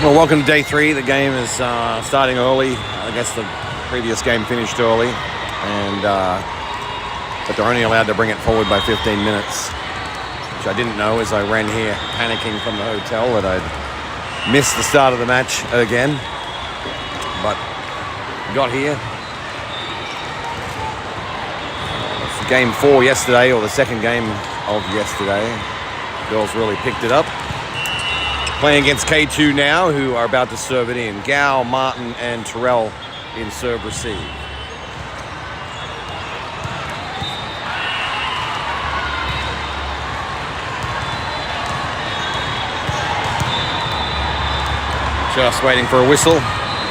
Well, welcome to day 3. The game is starting early. I guess the previous game finished early, and but they're only allowed to bring it forward by 15 minutes, which I didn't know as I ran here panicking from the hotel that I'd missed the start of the match again. But got here. It's game 4 yesterday, or the second game of yesterday. Girls really picked it up. Playing against K2 now, who are about to serve it in. Gao, Martin, and Terrell in serve-receive. Just waiting for a whistle.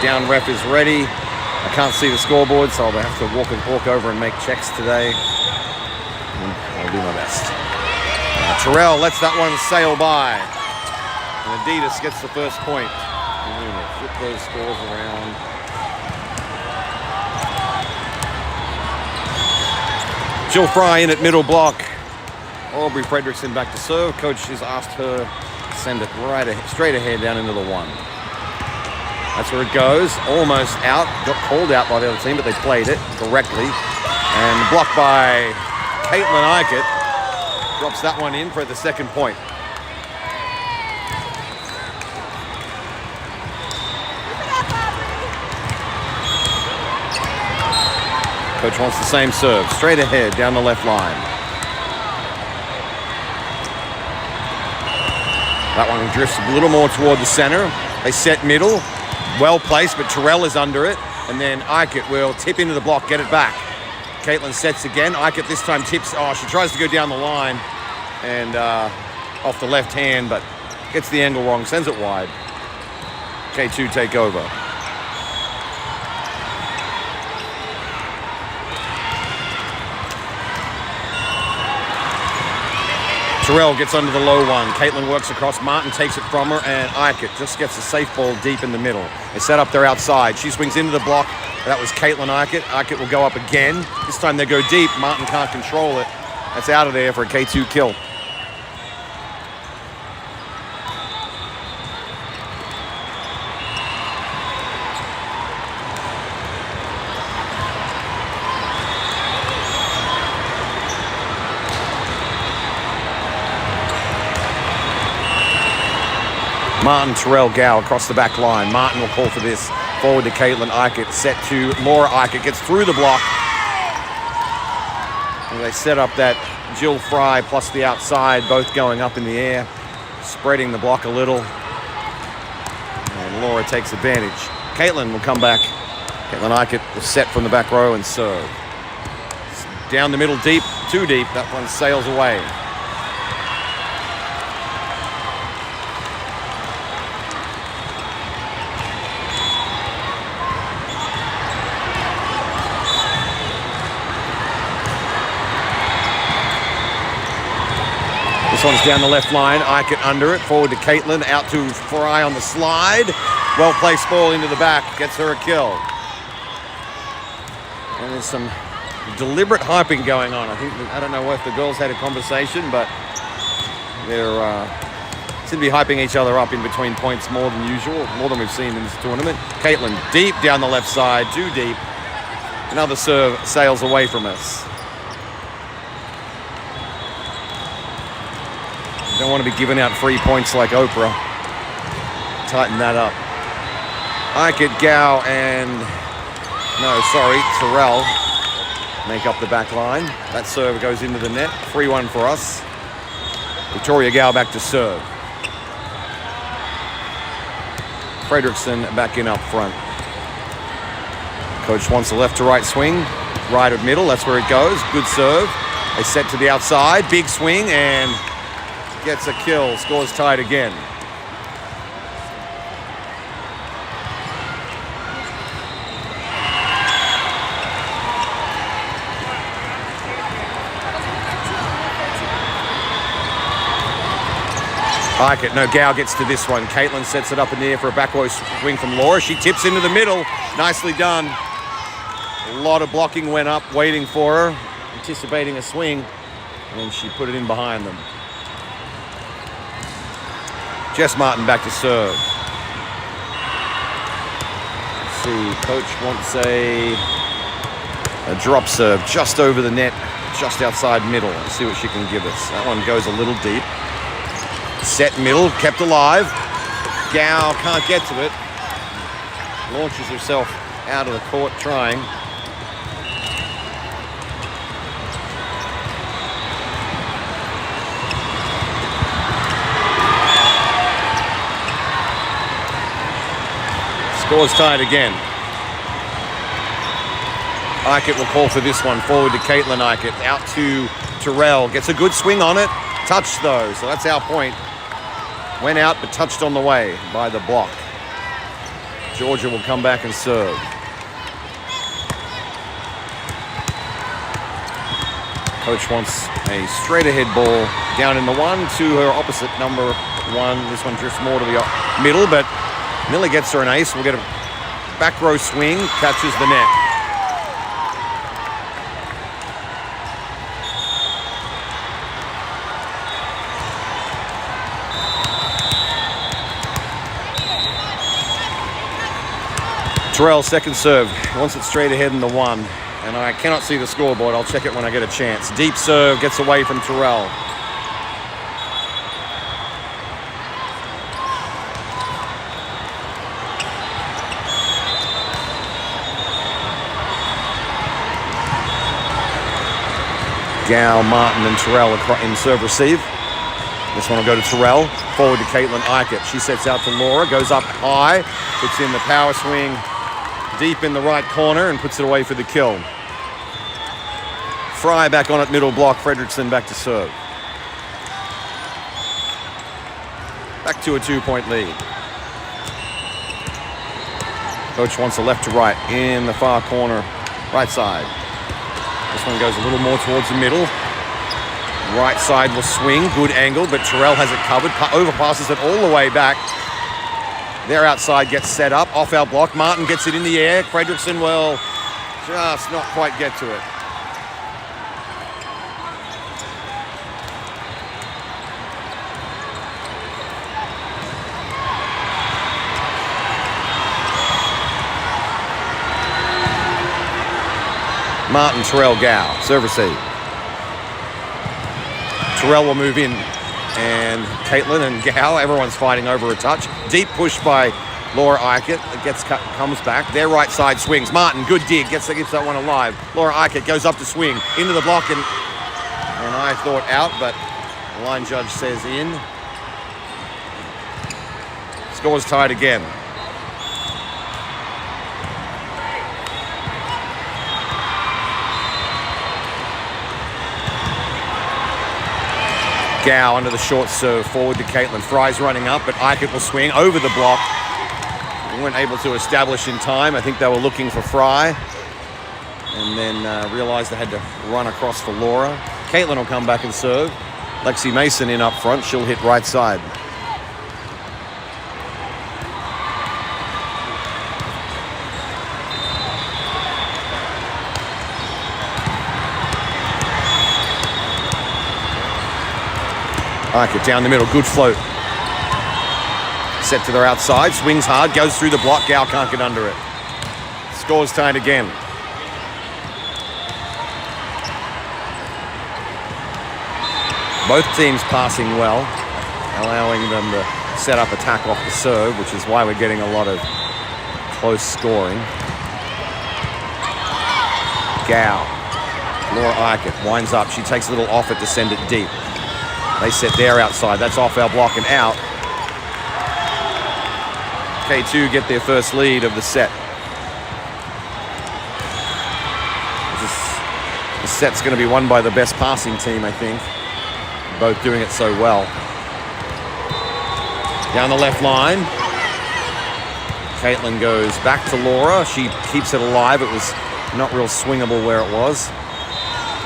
Down ref is ready. I can't see the scoreboard, so I'll have to walk over and make checks today. I'll do my best. Terrell lets that one sail by. And Adidas gets the first point. Flip those scores around. Jill Fry in at middle block. Aubrey Fredrickson back to serve. Coach has asked her to send it straight ahead down into the 1. That's where it goes. Almost out. Got called out by the other team, but they played it correctly. And blocked by Caitlin Eichert. Drops that one in for the second point. Coach wants the same serve. Straight ahead, down the left line. That one drifts a little more toward the center. They set middle. Well placed, but Terrell is under it. And then Eichert will tip into the block, get it back. Caitlin sets again. Eichert this time tips. Oh, she tries to go down the line and off the left hand, but gets the angle wrong. Sends it wide. K2 take over. Terrell gets under the low one. Caitlin works across. Martin takes it from her, and Eichert just gets a safe ball deep in the middle. They set up their outside. She swings into the block. That was Caitlin Eichert. Eichert will go up again. This time they go deep. Martin can't control it. That's out of there for a K2 kill. Martin, Terrell, Gao across the back line. Martin will call for this. Forward to Caitlin Eichert. Set to Laura Eichert. Gets through the block. And they set up that Jill Fry plus the outside, both going up in the air, spreading the block a little. And Laura takes advantage. Caitlin will come back. Caitlin Eichert will set from the back row and serve. Down the middle deep, too deep. That one sails away. This one's down the left line. Eichert under it. Forward to Caitlin. Out to Fry on the slide. Well-placed ball into the back. Gets her a kill. And there's some deliberate hyping going on. I don't know if the girls had a conversation, but they're seem to be hyping each other up in between points more than usual, more than we've seen in this tournament. Caitlin deep down the left side. Too deep. Another serve sails away from us. Don't want to be giving out free points like Oprah. Tighten that up. Eichert, Gao, and Terrell make up the back line. That serve goes into the net. Free one for us. Victoria Gao back to serve. Fredrickson back in up front. Coach wants a left to right swing. Right of middle, that's where it goes. Good serve. They set to the outside. Big swing and gets a kill. Scores tied again. Eichert, no, Gao gets to this one. Caitlin sets it up in the air for a back row swing from Laura. She tips into the middle. Nicely done. A lot of blocking went up, waiting for her, anticipating a swing, and she put it in behind them. Jess Martin back to serve. see, coach wants a drop serve just over the net, just outside middle. Let's see what she can give us. That one goes a little deep. Set middle, kept alive. Gao can't get to it. Launches herself out of the court trying. Score's tied again. Eichert will call for this one. Forward to Caitlin Eichert. Out to Terrell. Gets a good swing on it. Touched though, so that's our point. Went out but touched on the way by the block. Georgia will come back and serve. Coach wants a straight ahead ball down in the one to her opposite number one. This one drifts more to the middle, but Millie gets her an ace. We'll get a back row swing, catches the net. Terrell, second serve, wants it straight ahead in the one, and I cannot see the scoreboard. I'll check it when I get a chance. Deep serve, gets away from Terrell. Gao, Martin, and Terrell in serve receive. This one will go to Terrell. Forward to Caitlin Eichert. She sets out to Laura, goes up high, puts in the power swing deep in the right corner and puts it away for the kill. Fry back on at middle block. Fredrickson back to serve. Back to a 2-point lead. Coach wants a left to right in the far corner, right side. This one goes a little more towards the middle. Right side will swing, good angle, but Terrell has it covered, overpasses it all the way back. Their outside gets set up, off our block. Martin gets it in the air. Fredrickson will just not quite get to it. Martin, Terrell, Gao, serve receive. Terrell will move in, and Caitlin and Gao, everyone's fighting over a touch. Deep push by Laura Eichert. It comes back. Their right side swings. Martin, good dig, gets that one alive. Laura Eichert goes up to swing, into the block, and I thought out, but the line judge says in. Score's tied again. Gao under the short serve, forward to Caitlin. Fry's running up, but Eichert will swing over the block. We weren't able to establish in time. I think they were looking for Fry, and then realized they had to run across for Laura. Caitlin will come back and serve. Lexi Mason in up front. She'll hit right side. Eichert down the middle, good float. Set to their outside, swings hard, goes through the block. Gao can't get under it. Score's tied again. Both teams passing well, allowing them to set up attack off the serve, which is why we're getting a lot of close scoring. Gao, Laura Eichert winds up. She takes a little off it to send it deep. They set their outside. That's off our block and out. K2 get their first lead of the set. This set's going to be won by the best passing team, I think. Both doing it so well. Down the left line. Caitlin goes back to Laura. She keeps it alive. It was not real swingable where it was.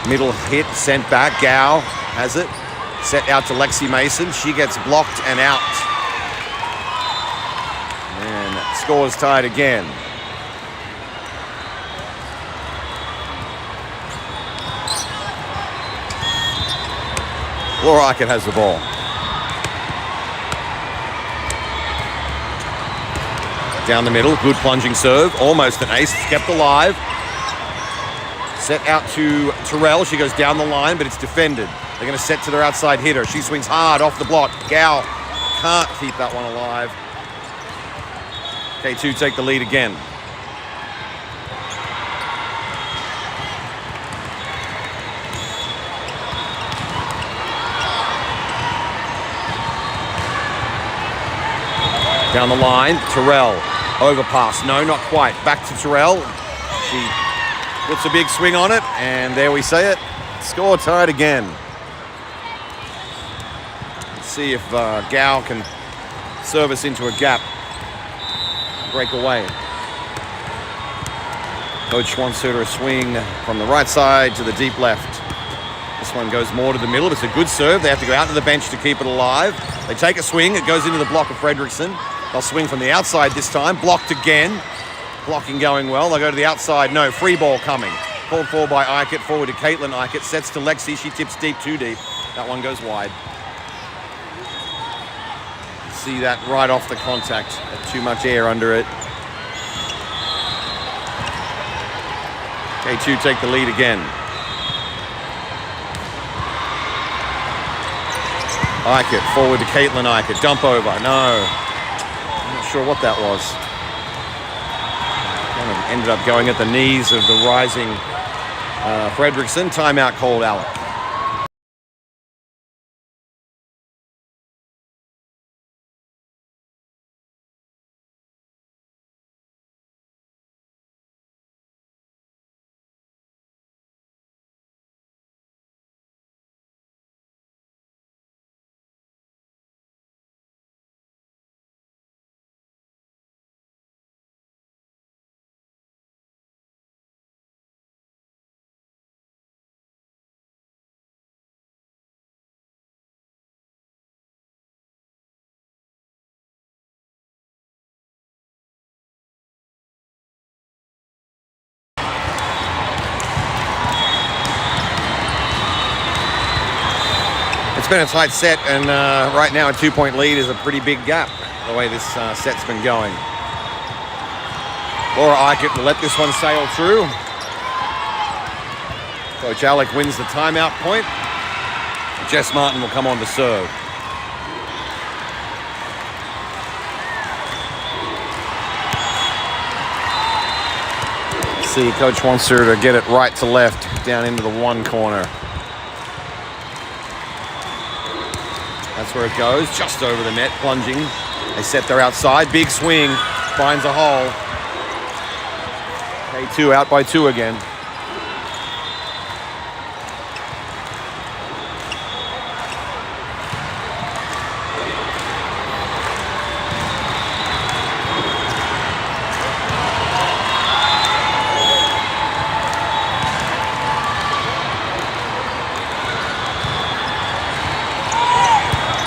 Middle hit, sent back. Gao has it. Set out to Lexi Mason. She gets blocked and out. And score's tied again. Laura Eichert has the ball. Down the middle, good plunging serve. Almost an ace, kept alive. Set out to Terrell. She goes down the line, but it's defended. They're going to set to their outside hitter. She swings hard off the block. Gao can't keep that one alive. K2 take the lead again. Down the line, Terrell. Overpass. No, not quite. Back to Terrell. She puts a big swing on it, and there we say it. Score tied again. Let's see if Gao can service into a gap. Break away. Coach wants her to swing from the right side to the deep left. This one goes more to the middle. It's a good serve. They have to go out to the bench to keep it alive. They take a swing. It goes into the block of Fredrickson. They'll swing from the outside this time. Blocked again. Blocking going well. They'll go to the outside. No, free ball coming. Called for by Eichert. Forward to Caitlin Eichert. Sets to Lexi. She tips deep, too deep. That one goes wide. See that right off the contact. Too much air under it. K2 take the lead again. Eichert forward to Caitlin Eichert. Dump over. No. I'm not sure what that was. Kind of ended up going at the knees of the rising Fredrickson. Timeout called, Alec. It's been a tight set, and right now a 2-point lead is a pretty big gap, the way this set's been going. Laura Eichert will let this one sail through. Coach Alec wins the timeout point. Jess Martin will come on to serve. See, Coach wants her to get it right to left, down into the one corner. That's where it goes, just over the net, plunging. They set their outside, big swing, finds a hole. K2 out by 2 again.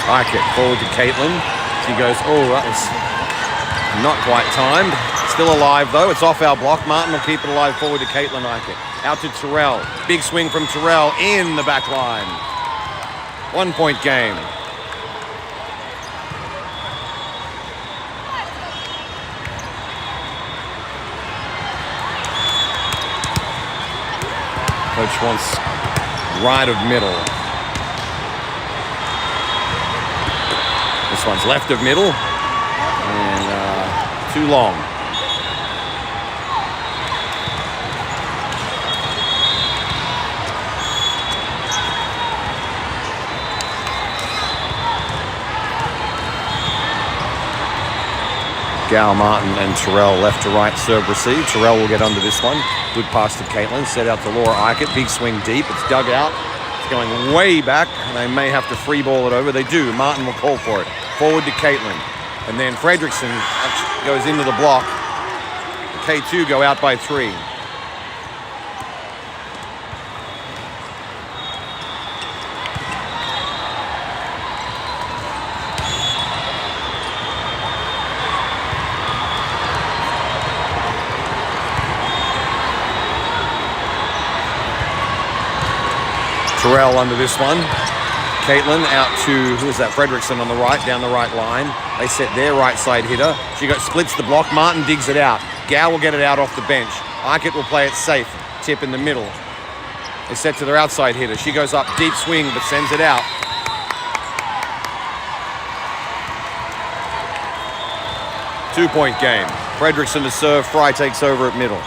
Eichert forward to Caitlin. She goes, oh, that was not quite timed. Still alive, though. It's off our block. Martin will keep it alive forward to Caitlin Eichert. Out to Terrell. Big swing from Terrell in the back line. 1-point game. Coach wants right of middle. This one's left of middle, and too long. Gao, Martin, and Terrell left to right, serve, receive. Terrell will get under this one. Good pass to Caitlin, set out to Laura Eichert. Big swing deep, it's dug out. It's going way back, and they may have to free ball it over. They do. Martin will call for it. Forward to Caitlin. And then Fredrickson goes into the block. The K2 go out by 3. Terrell under this one. Caitlin out to, who is that? Fredrickson on the right, down the right line. They set their right side hitter. She splits the block. Martin digs it out. Gow will get it out off the bench. Eichert will play it safe. Tip in the middle. They set to their outside hitter. She goes up, deep swing, but sends it out. Two-point game. Fredrickson to serve. Fry takes over at middle.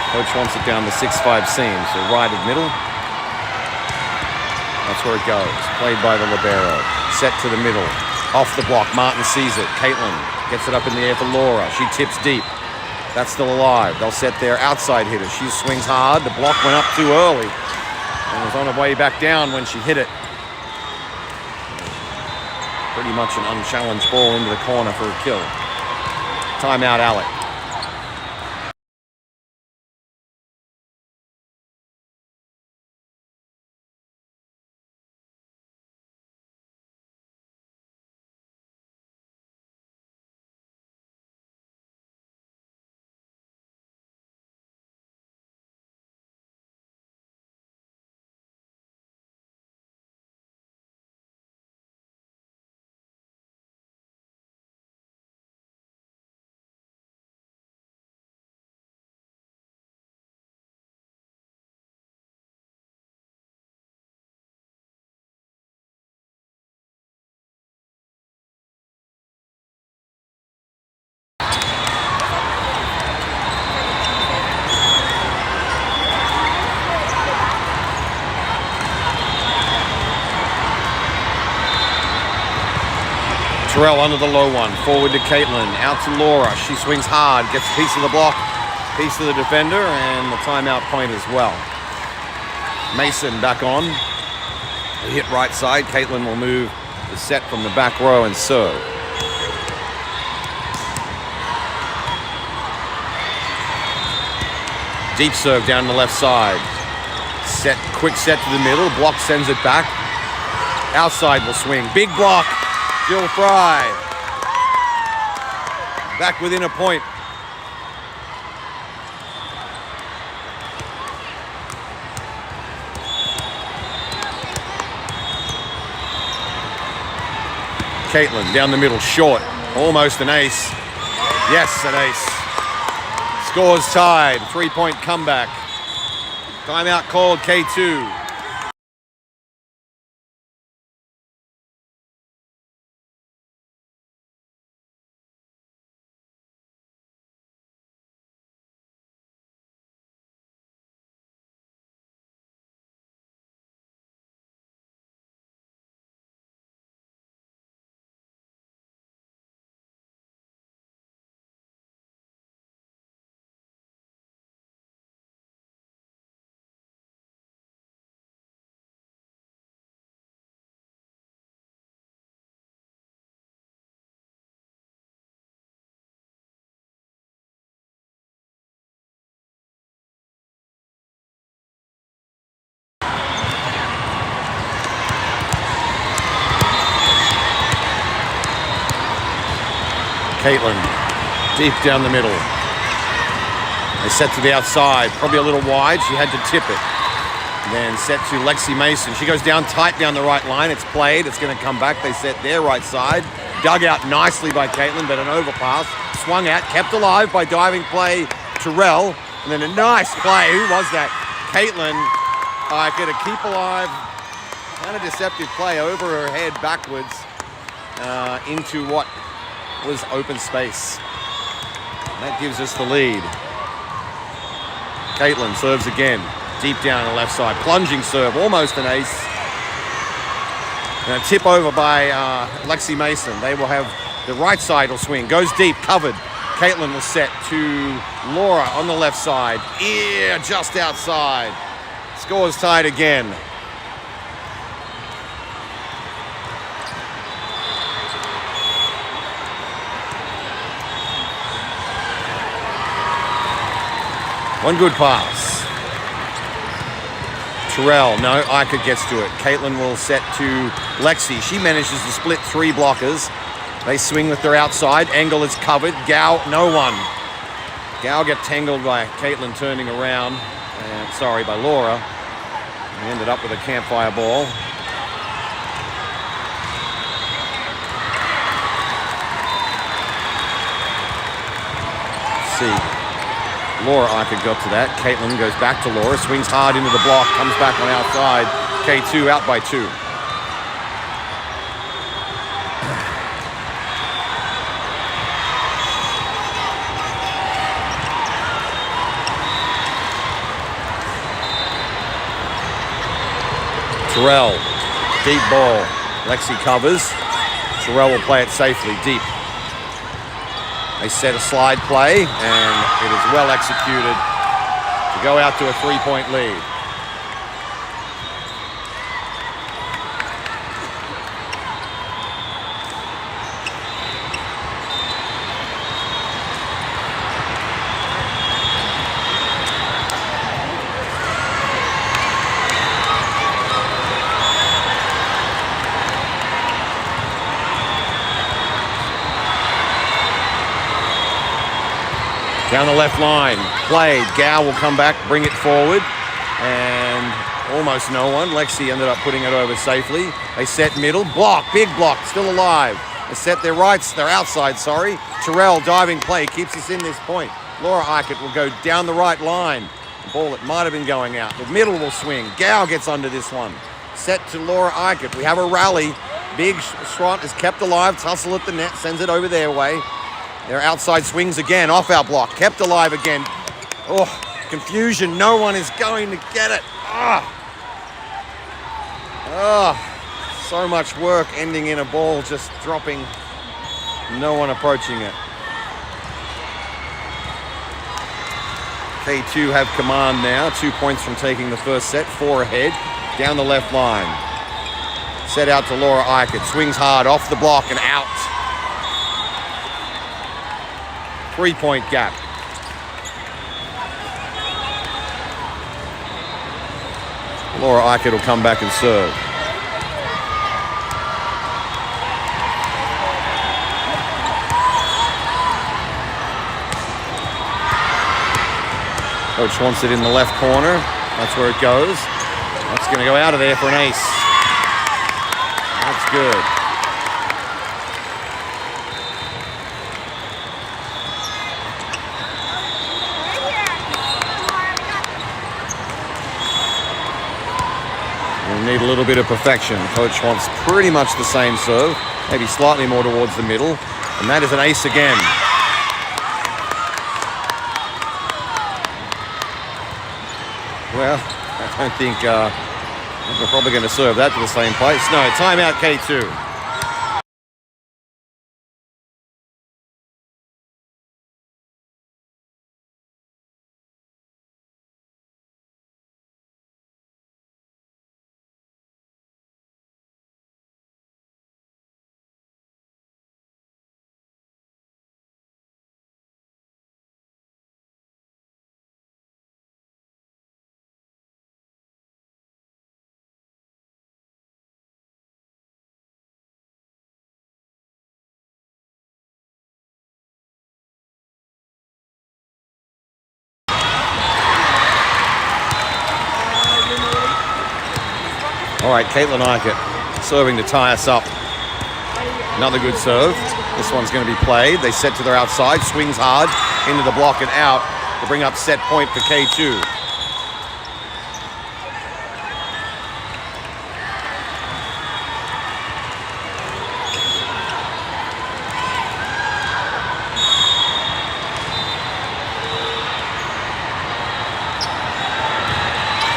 Coach wants it down the 6-5 seam, so right at middle. That's where it goes. Played by the libero. Set to the middle. Off the block. Martin sees it. Caitlin gets it up in the air for Laura. She tips deep. That's still alive. They'll set their outside hitter. She swings hard. The block went up too early and was on her way back down when she hit it. Pretty much an unchallenged ball into the corner for a kill. Timeout, Alec. Terrell under the low one, forward to Caitlin, out to Laura. She swings hard, gets a piece of the block, piece of the defender, and the timeout point as well. Mason back on. They hit right side. Caitlin will move the set from the back row and serve. Deep serve down the left side. Set, quick set to the middle. Block sends it back. Outside will swing. Big block. Jill Fry. Back within a point. Caitlin down the middle, short. Almost an ace. Yes, an ace. Scores tied. 3-point comeback. Timeout called, K2. Caitlin, deep down the middle. They set to the outside, probably a little wide. She had to tip it. And then set to Lexi Mason. She goes down tight down the right line. It's played. It's going to come back. They set their right side. Dug out nicely by Caitlin, but an overpass. Swung out, kept alive by diving play Terrell. And then a nice play. Who was that? Caitlin. Going to keep alive. Kind of deceptive play over her head backwards into what was open space. That gives us the lead. Caitlin serves again. Deep down the left side. Plunging serve. Almost an ace. And a tip over by Lexi Mason. They will have the right side will swing. Goes deep. Covered. Caitlin will set to Laura on the left side. Yeah, just outside. Scores tied again. One good pass. Terrell, no, Eichert gets to it. Caitlin will set to Lexi. She manages to split three blockers. They swing with their outside. Engel is covered. Gow, no one. Gao get tangled by Caitlin turning around, and sorry, by Laura. We ended up with a campfire ball. Let's see. Laura Eichert got to that. Caitlin goes back to Laura, swings hard into the block, comes back on outside. K2 out by 2. Terrell, deep ball. Lexi covers. Terrell will play it safely, deep. They set a slide play, and it is well executed to go out to a 3-point lead. Down the left line, played. Gao will come back, bring it forward, and almost no one. Lexi ended up putting it over safely. They set middle, block, big block, still alive. They set their outside, sorry. Terrell, diving play, keeps us in this point. Laura Eichert will go down the right line. The ball that might have been going out. The middle will swing. Gao gets under this one. Set to Laura Eichert. We have a rally. Big Schrott is kept alive. Tussle at the net, sends it over their way. Their outside swings again, off our block, kept alive again. Oh, confusion, no one is going to get it. So much work ending in a ball just dropping, no one approaching it. K2 have command now, 2 points from taking the first set, 4 ahead, down the left line. Set out to Laura Eichert, swings hard, off the block and out. 3-point gap. Laura Eichert will come back and serve. Coach wants it in the left corner. That's where it goes. That's going to go out of there for an ace. That's good. Need a little bit of perfection. Coach wants pretty much the same serve, maybe slightly more towards the middle, and that is an ace again. Well, I don't think we're probably going to serve that to the same place. No, timeout K2. All right, Caitlin Eichert serving to tie us up. Another good serve. This one's going to be played. They set to their outside, swings hard into the block and out to bring up set point for K2.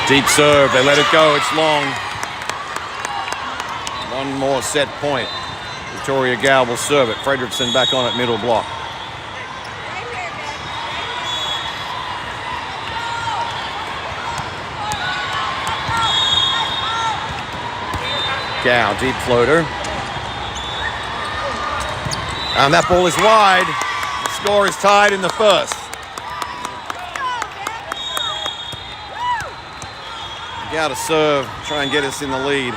Deep serve, they let it go, it's long. One more set point. Victoria Gao will serve it. Fredrickson back on at middle block. Gao, deep floater. And that ball is wide. The score is tied in the first. Gao to serve, try and get us in the lead.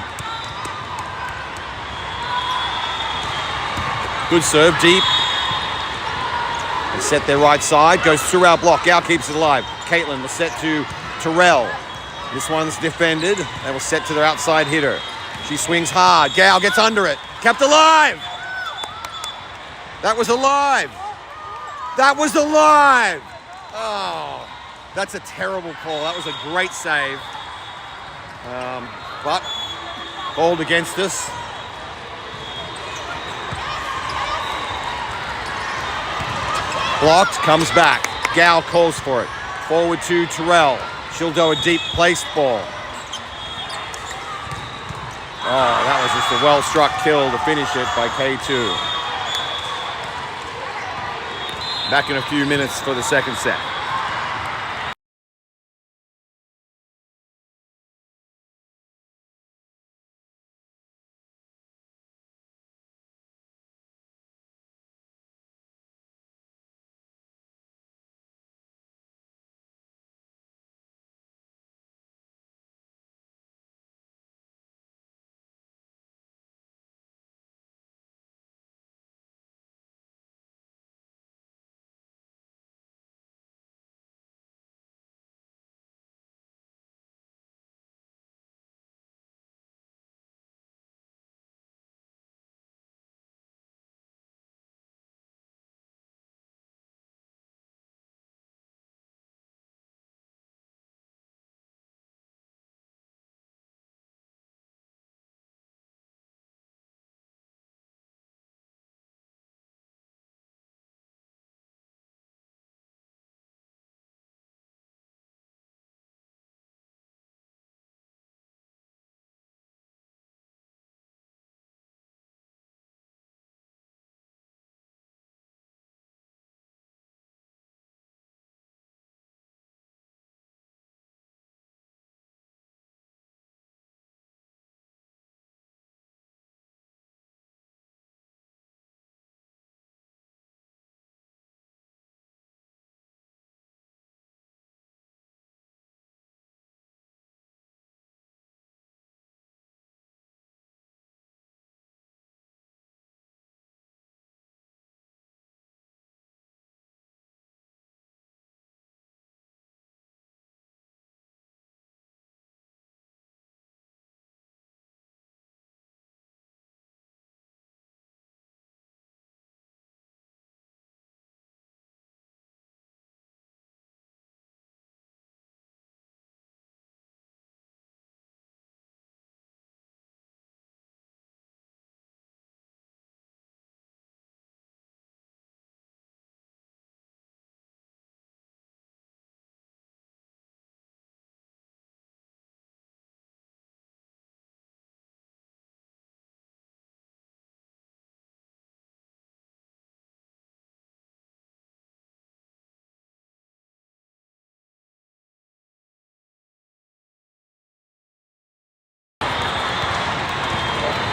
Good serve, deep. They Set their right side, goes through our block. Gal keeps it alive. Caitlin will set to Terrell. This one's defended. They will set to their outside hitter. She swings hard. Gal gets under it. Kept alive. That was alive. That was alive. Oh, that's a terrible call. That was a great save. But called against us. Blocked, comes back. Gal calls for it. Forward to Terrell. She'll do a deep placed ball. Oh, that was just a well-struck kill to finish it by K2. Back in a few minutes for the second set.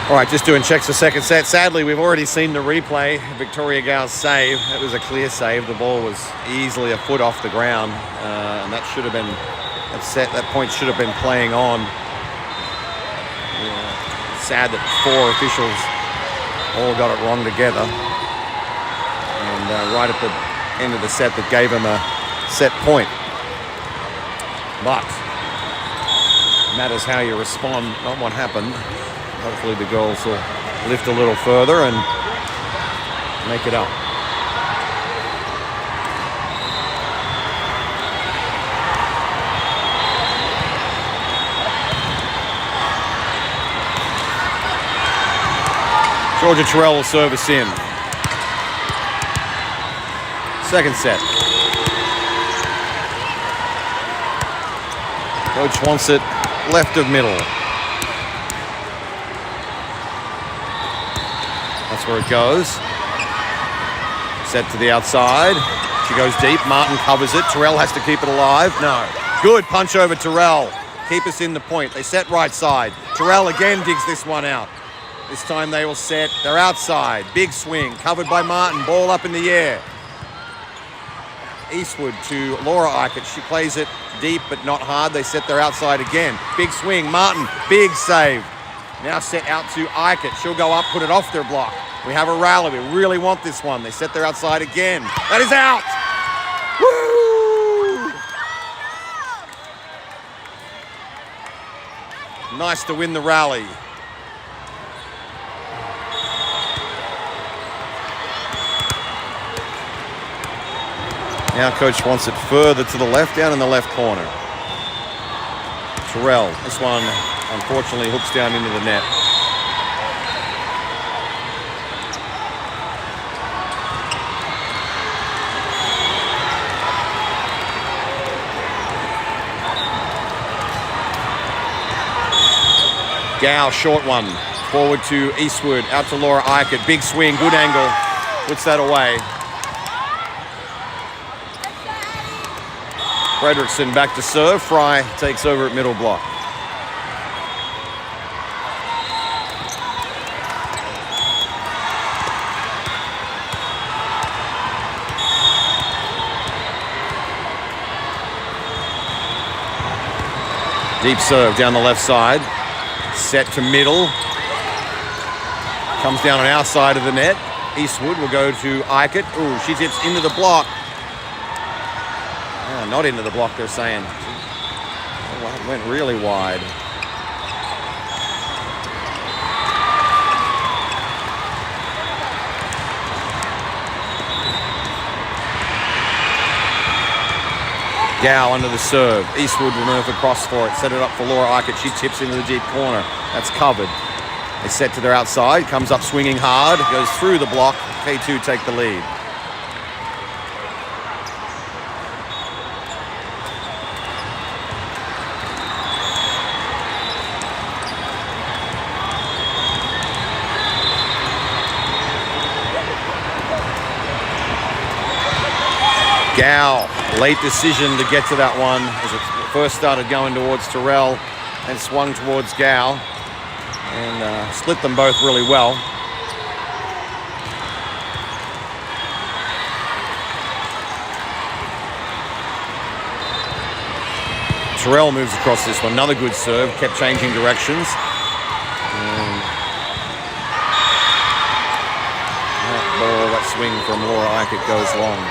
All right, just doing checks for second set. Sadly, we've already seen the replay. Victoria Gow's save. It was a clear save. The ball was easily a foot off the ground, and that should have been that point should have been playing on. Yeah, sad that 4 officials all got it wrong together, and right at the end of the set, that gave them a set point. But it matters how you respond, not what happened. Hopefully the girls will lift a little further and make it up. Georgia Terrell will service in. Second set. Coach wants it left of middle. That's where it goes. Set to the outside. She goes deep. Martin covers it. Terrell has to keep it alive. No. Good punch over Terrell. Keep us in the point. They set right side. Terrell again digs this one out. This time they will set. They're outside. Big swing. Covered by Martin. Ball up in the air. Eastwood to Laura Eichert. She plays it deep but not hard. They set their outside again. Big swing. Martin. Big save. Now set out to Eichert. She'll go up, put it off their block. We have a rally. We really want this one. They set their outside again. That is out. Woo! Nice to win the rally. Now coach wants it further to the left, down in the left corner. Terrell, this one unfortunately hooks down into the net. Gow, short one. Forward to Eastwood, out to Laura Eichert. Big swing, good angle. Puts that away. Fredrickson back to serve. Fry takes over at middle block. Deep serve down the left side. Set to middle. Comes down on our side of the net. Eastwood will go to Eichert. Ooh, she tips into the block. Oh, not into the block, they're saying. Oh, went really wide. Gow under the serve. Eastwood will move across for it. Set it up for Laura Eichert. She tips into the deep corner. That's covered. They set to their outside. Comes up swinging hard. Goes through the block. K2 take the lead. Gow, late decision to get to that one as it first started going towards Terrell and swung towards Gow and split them both really well. Terrell moves across this one, another good serve, kept changing directions. That ball, that swing from Laura Eichert goes long.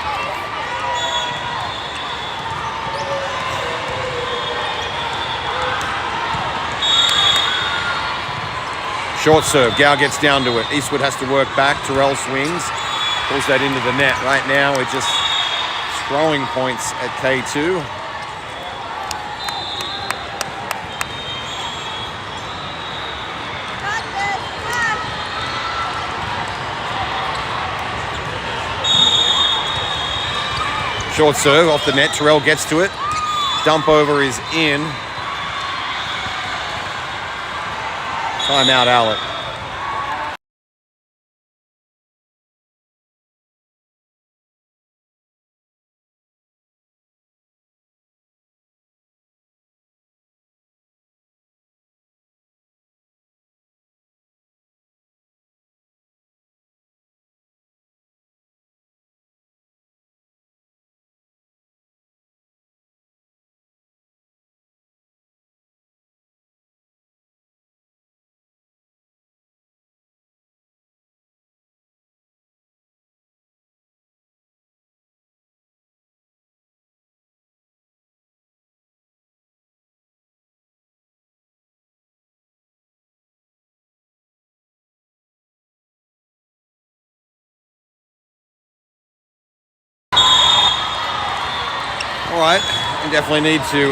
Short serve, Gow gets down to it. Eastwood has to work back. Terrell swings, pulls that into the net. Right now, we're just throwing points at K2. Short serve off the net. Terrell gets to it. Dump over is in. Timeout, Alec. All right, we definitely need to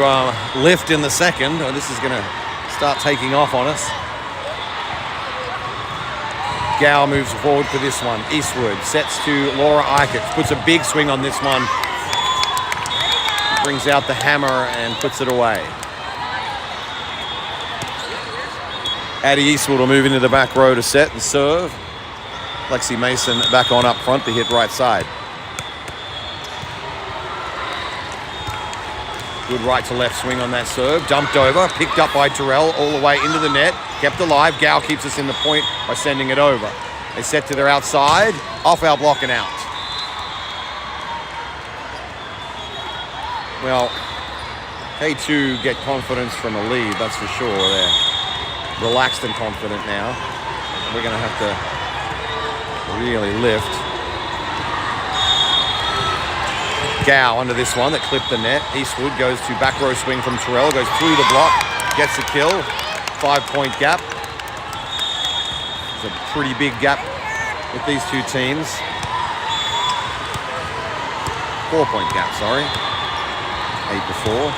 lift in the second, or this is going to start taking off on us. Gow moves forward for this one. Eastwood sets to Laura Eichert, puts a big swing on this one. Brings out the hammer and puts it away. Addie Eastwood will move into the back row to set and serve. Lexi Mason back on up front to hit right side. Good right to left swing on that serve. Dumped over, picked up by Terrell all the way into the net. Kept alive. Gow keeps us in the point by sending it over. They set to their outside. Off our block and out. Well, K2 get confidence from a lead, that's for sure. They're relaxed and confident now. We're going to have to really lift. Gow under this one that clipped the net. Eastwood goes to back row swing from Terrell, goes through the block, gets a kill. 5-point gap. It's a pretty big gap with these two teams. 4-point gap, sorry. 8-4.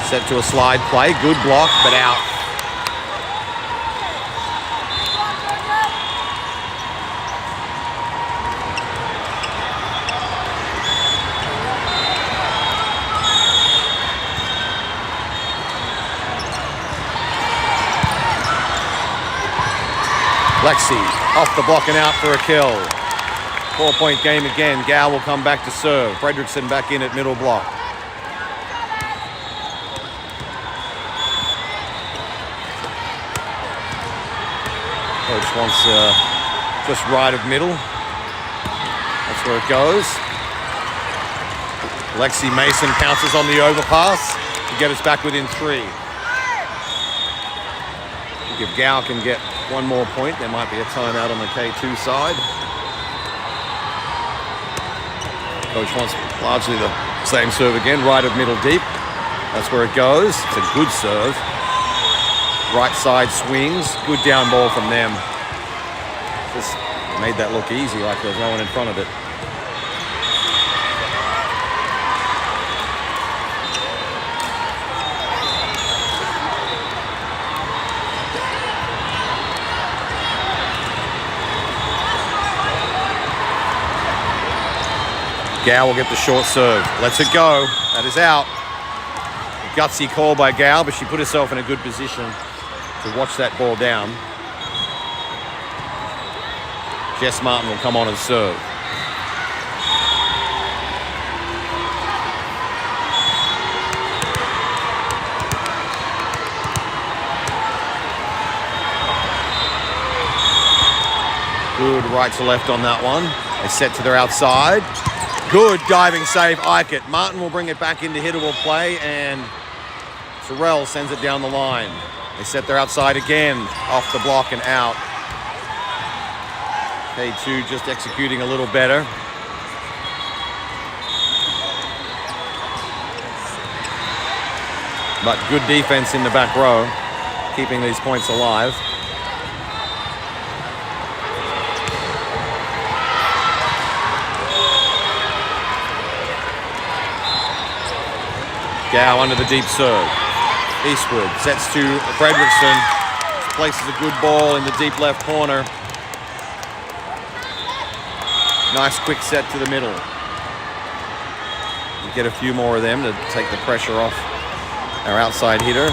Set to a slide play. Good block, but out. Lexi off the block and out for a kill. 4-point game again. Gow will come back to serve. Fredrickson back in at middle block. Coach wants just right of middle. That's where it goes. Lexi Mason pounces on the overpass to get us back within 3. If Gow can get one more point, there might be a timeout on the K2 side. Coach wants largely the same serve again, right of middle deep. That's where it goes. It's a good serve. Right side swings. Good down ball from them. Just made that look easy, like there was no one in front of it. Gow will get the short serve. Lets it go. That is out. A gutsy call by Gow, but she put herself in a good position to watch that ball down. Jess Martin will come on and serve. Good right to left on that one. They set to their outside. Good diving save, Eichert. Martin will bring it back into hittable play, and Terrell sends it down the line. They set their outside again, off the block and out. K2 just executing a little better. But good defense in the back row, keeping these points alive. Gow under the deep serve. Eastwood sets to Fredrickson. Places a good ball in the deep left corner. Nice quick set to the middle. You get a few more of them to take the pressure off our outside hitter.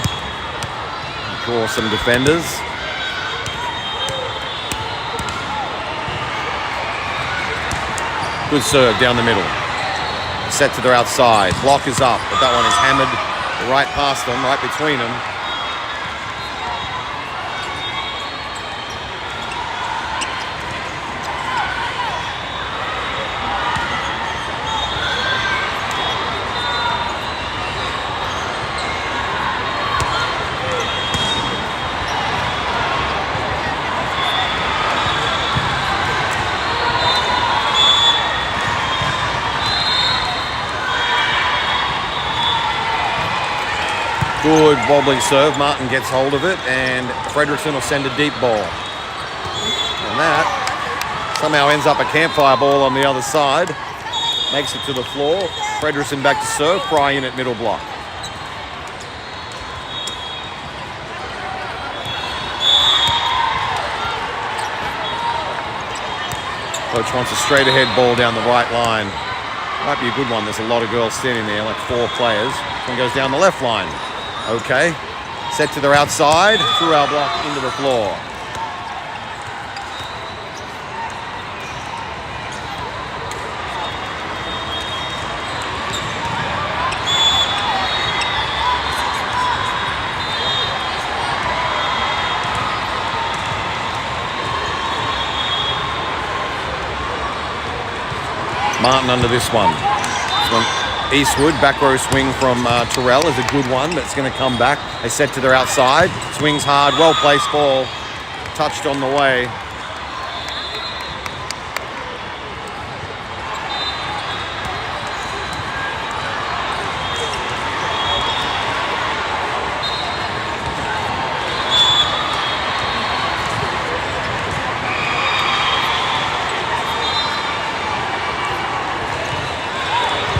Draw some defenders. Good serve down the middle. Set to their outside. Block is up, but that one is hammered right past them, right between them. Good wobbling serve. Martin gets hold of it, and Fredrickson will send a deep ball. And that somehow ends up a campfire ball on the other side. Makes it to the floor. Fredrickson back to serve. Fry in at middle block. Coach wants a straight ahead ball down the right line. Might be a good one. There's a lot of girls standing there, like 4 players. One goes down the left line. Okay, set to their outside, through our block into the floor. Martin under this one. Eastwood, back row swing from Terrell is a good one that's going to come back. They set to their outside, swings hard, well-placed ball touched on the way.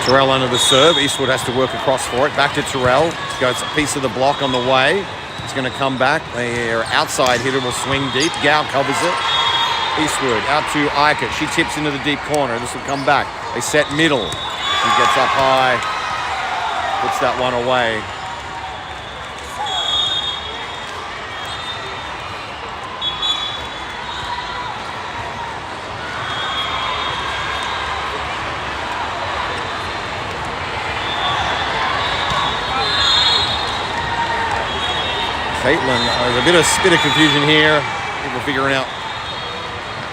Terrell under the serve. Eastwood has to work across for it. Back to Terrell. Goes a piece of the block on the way. It's going to come back. Their outside hitter will swing deep. Gow covers it. Eastwood out to Eichert. She tips into the deep corner. This will come back. They set middle. She gets up high. Puts that one away. Caitlin, there's a bit of confusion here. People figuring out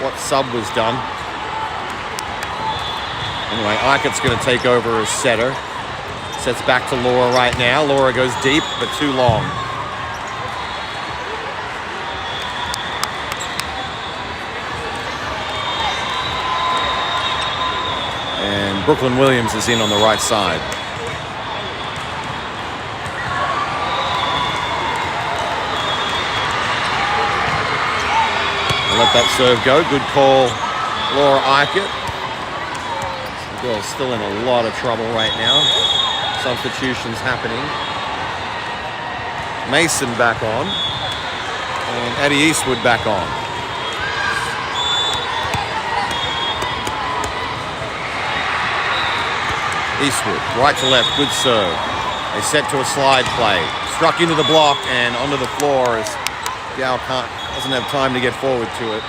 what sub was done. Anyway, Eichert's going to take over as setter. Sets back to Laura right now. Laura goes deep, but too long. And Brooklyn Williams is in on the right side. Let that serve go. Good call, Laura Eichert. The girl's still in a lot of trouble right now. Substitutions happening. Mason back on. And Addie Eastwood back on. Eastwood, right to left, good serve. They set to a slide play. Struck into the block and onto the floor as Gow doesn't have time to get forward to it.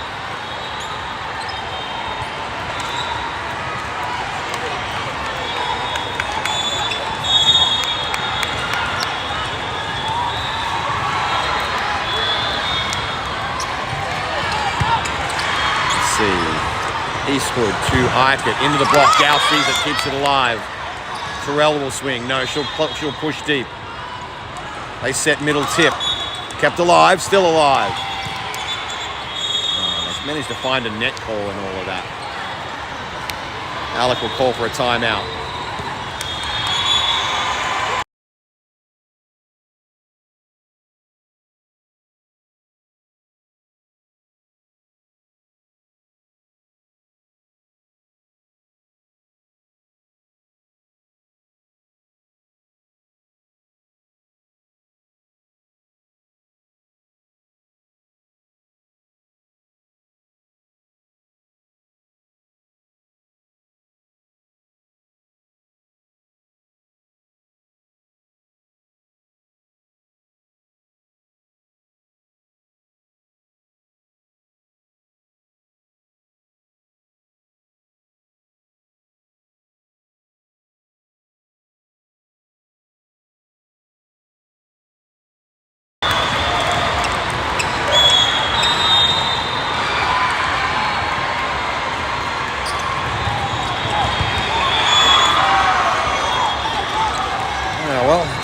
Let's see. Eastwood to Eichert into the block. Gow sees it, keeps it alive. Terrell will swing. No, she'll push deep. They set middle tip. Kept alive, still alive. Managed to find a net call in all of that. Alec will call for a timeout.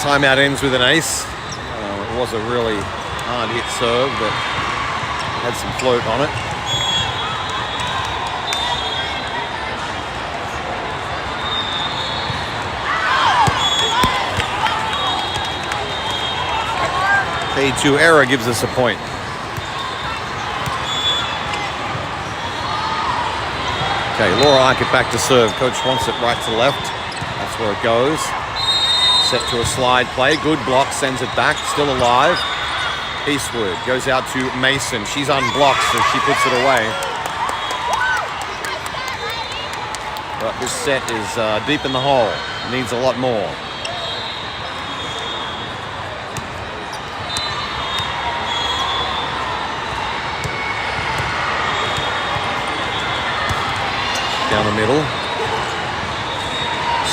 Timeout ends with an ace. It was a really hard hit serve, but had some float on it. K2 error gives us a point. Okay, Laura Eichert back to serve. Coach wants it right to left. That's where it goes. Set to a slide play. Good block, sends it back. Still alive. Eastwood goes out to Mason. She's unblocked, so she puts it away. But this set is deep in the hole. Needs a lot more. Down the middle.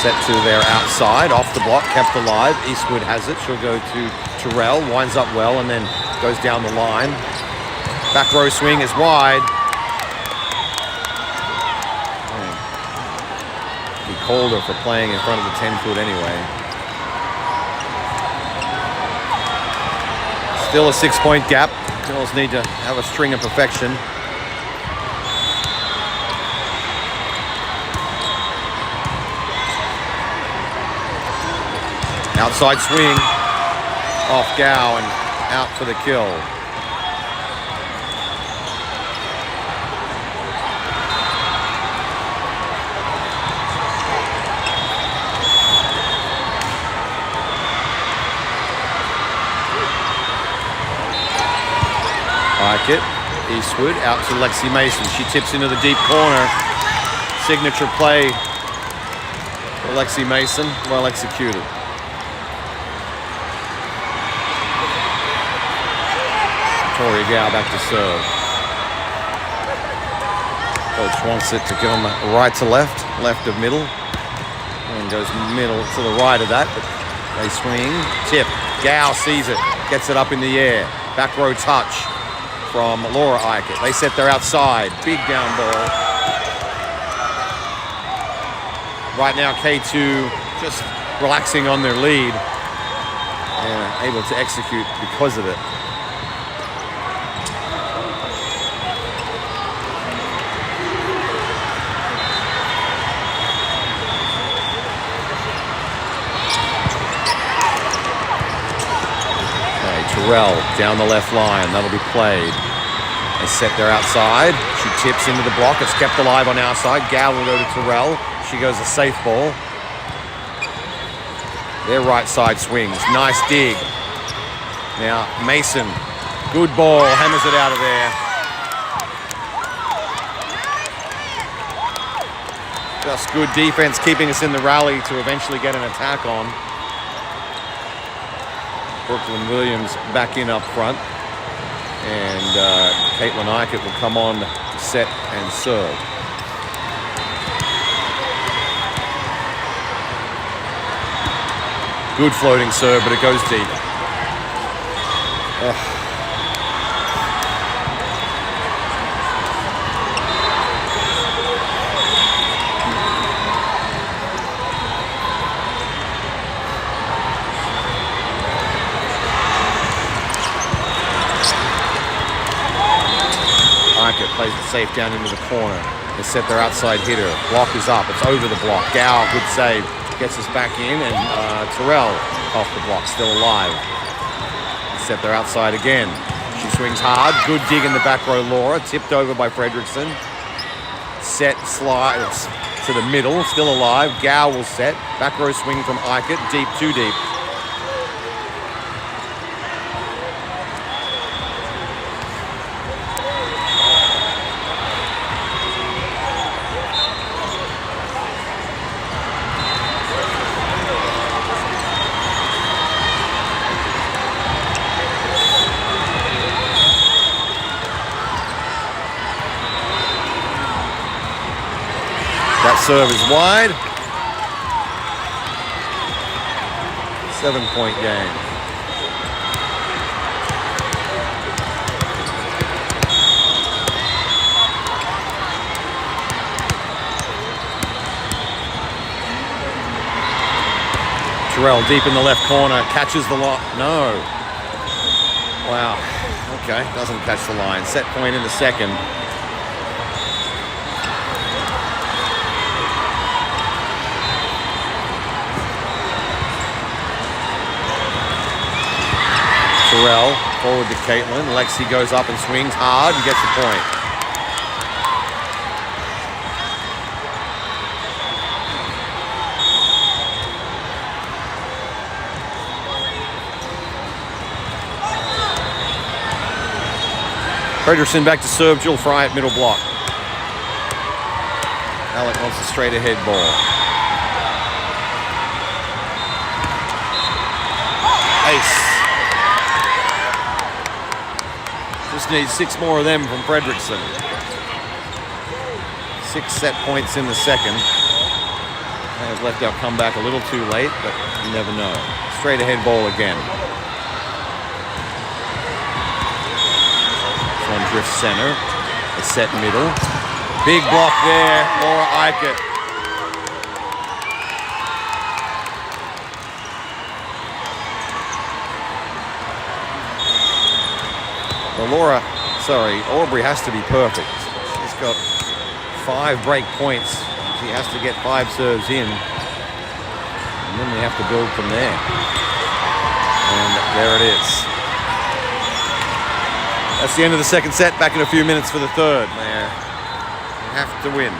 Set to their outside, off the block, kept alive. Eastwood has it. She'll go to Terrell, winds up well, and then goes down the line. Back row swing is wide. He called her for playing in front of the 10-foot anyway. Still a 6-point gap. Girls need to have a string of perfection. Outside swing off Gao and out for the kill. Like it. Eastwood out to Lexi Mason. She tips into the deep corner. Signature play for Lexi Mason. Well executed. Tori Gao back to serve. Coach wants it to go on the right to left, left of middle. And goes middle to the right of that. But they swing. Tip. Gao sees it. Gets it up in the air. Back row touch from Laura Eichert. They set their outside. Big down ball. Right now, K2 just relaxing on their lead and able to execute because of it. Terrell down the left line. That'll be played. They set their outside. She tips into the block. It's kept alive on our side. Gao will go to Terrell. She goes a safe ball. Their right side swings. Nice dig. Now Mason. Good ball. Hammers it out of there. Just good defense keeping us in the rally to eventually get an attack on. Brooklyn Williams back in up front, and Caitlin Eichert will come on to set and serve. Good floating serve, but it goes deep. Plays it safe down into the corner. They set their outside hitter. Block is up. It's over the block. Gao, good save. Gets us back in, and Terrell off the block, still alive. They set their outside again. She swings hard. Good dig in the back row, Laura. Tipped over by Fredrickson. Set, slides to the middle, still alive. Gao will set. Back row swing from Eichert. Deep, too deep. That serve is wide. 7-point game. Terrell deep in the left corner, catches the line. No. Wow. Okay, doesn't catch the line. Set point in the second. Terrell forward to Caitlin. Lexi goes up and swings hard and gets the point. Fredrickson back to serve. Jill Fry at middle block. Alec wants a straight ahead ball. Ace. Just needs 6 more of them from Fredrickson. 6 set points in the second. They have left our comeback a little too late, but you never know. Straight ahead ball again. This one drifts center. A set middle. Big block there, Laura Eichert. So Aubrey has to be perfect. She's got 5 break points. She has to get 5 serves in. And then we have to build from there. And there it is. That's the end of the second set. Back in a few minutes for the third. They have to win.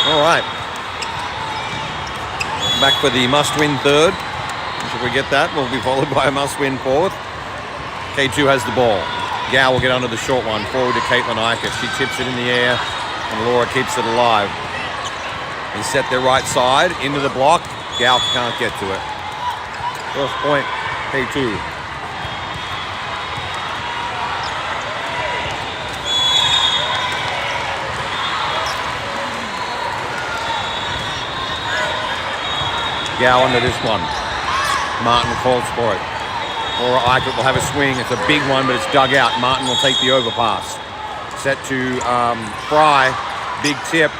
All right. Back for the must-win third. Should we get that, we'll be followed by a must-win fourth. K2 has the ball. Gow will get under the short one. Forward to Caitlin Eichert. She tips it in the air, and Laura keeps it alive. They set their right side into the block. Gow can't get to it. First point, K2. Gow under this one. Martin calls for it. Laura Eichert will have a swing. It's a big one, but it's dug out. Martin will take the overpass. Set to Fry. Big tip.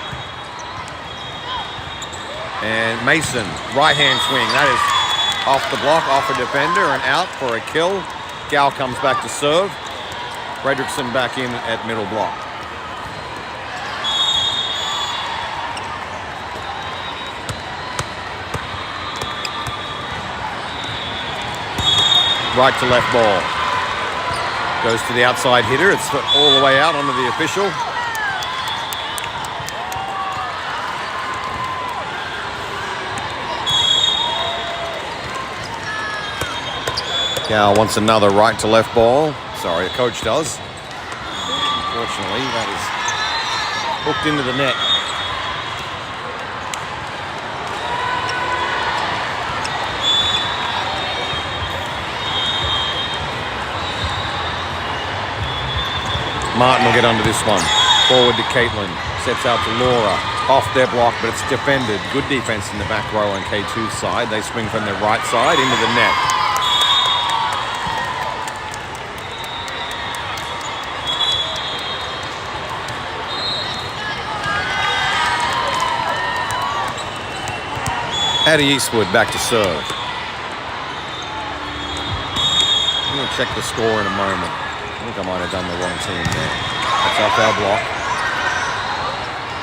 And Mason, right-hand swing. That is off the block, off a defender, and out for a kill. Gow comes back to serve. Fredrickson back in at middle block. Right to left ball. Goes to the outside hitter. It's all the way out onto the official. Gow wants another right to left ball. Sorry, the coach does. Unfortunately, that is hooked into the net. Martin will get under this one. Forward to Caitlin. Sets out to Laura. Off their block, but it's defended. Good defense in the back row on K2's side. They swing from their right side into the net. Addie Eastwood back to serve. I'm going to check the score in a moment. I think I might have done the wrong team there. That's off our block.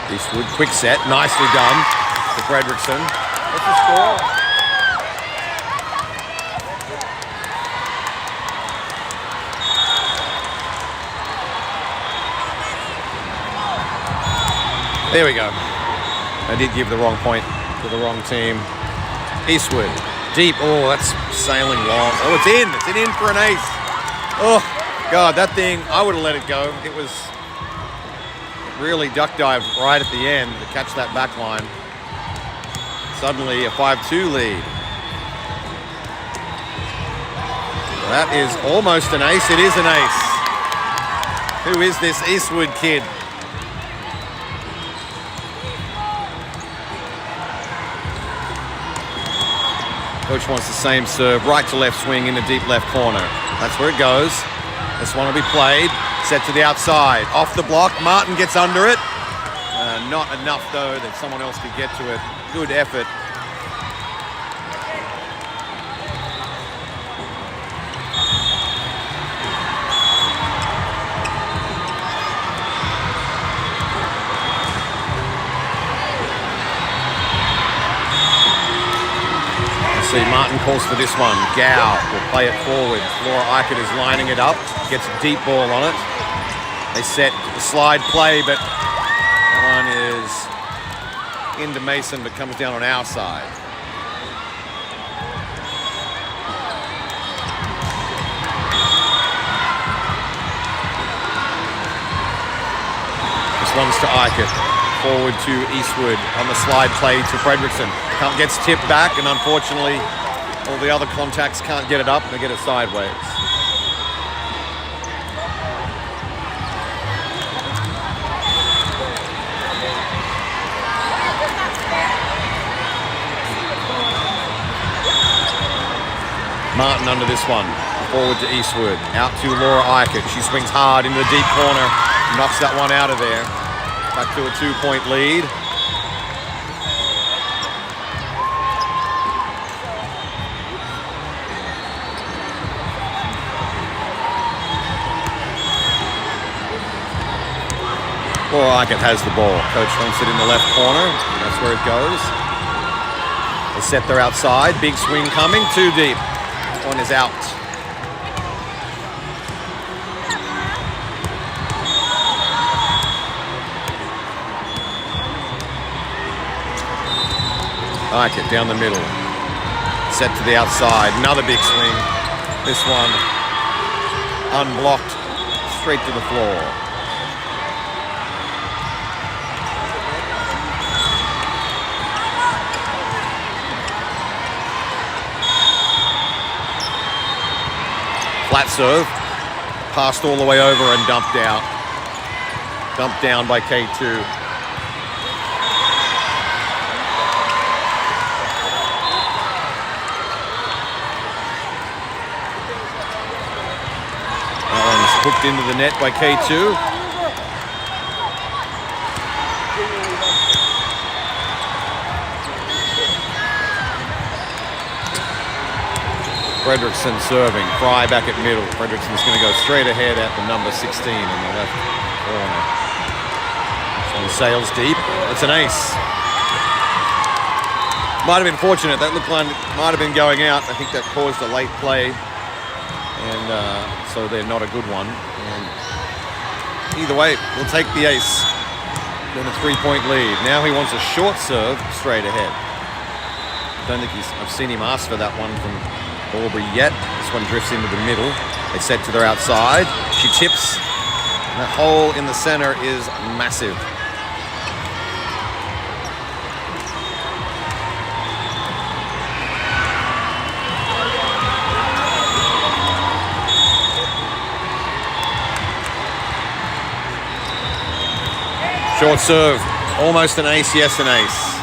Eastwood, quick set, nicely done to Fredrickson. What's the score? There we go. I did give the wrong point to the wrong team. Eastwood, deep. Oh, that's sailing long. Oh, it's in. It's an in for an ace. Oh. God, that thing, I would have let it go. It was really duck dived right at the end to catch that back line. Suddenly a 5-2 lead. That is almost an ace. It is an ace. Who is this Eastwood kid? Coach wants the same serve. Right to left swing in the deep left corner. That's where it goes. This one will be played. Set to the outside. Off the block. Martin gets under it. Not enough, though, that someone else could get to it. Good effort. See, Martin calls for this one. Gow will play it forward. Laura Eichert is lining it up. Gets a deep ball on it. They set the slide play, but that one is into Mason, but comes down on our side. This one's to Eichert. Forward to Eastwood on the slide play to Fredrickson. Gets tipped back, and unfortunately, all the other contacts can't get it up. They get it sideways. Martin under this one. Forward to Eastwood. Out to Laura Eichert. She swings hard into the deep corner. Knocks that one out of there. Back to a 2-point lead. Laura Eichert has the ball. Coach wants it in the left corner. That's where it goes. They set their outside. Big swing coming. Too deep. One is out. Like it down the middle. Set to the outside. Another big swing. This one unblocked, straight to the floor. Flat serve. Passed all the way over and dumped out. Dumped down by K2. Hooked into the net by K2. Fredrickson serving. Fry back at middle. Fredrickson's going to go straight ahead at the number 16 in the left corner. So he sails deep. It's an ace. Might have been fortunate. That looked like it might have been going out. I think that caused a late play. And so they're not a good one. And either way, we'll take the ace. Then a 3-point lead. Now he wants a short serve straight ahead. Don't think I've seen him ask for that one from Albury yet. This one drifts into the middle. They set to their outside. She tips. And that hole in the center is massive. Short serve, almost an ace, yes, an ace.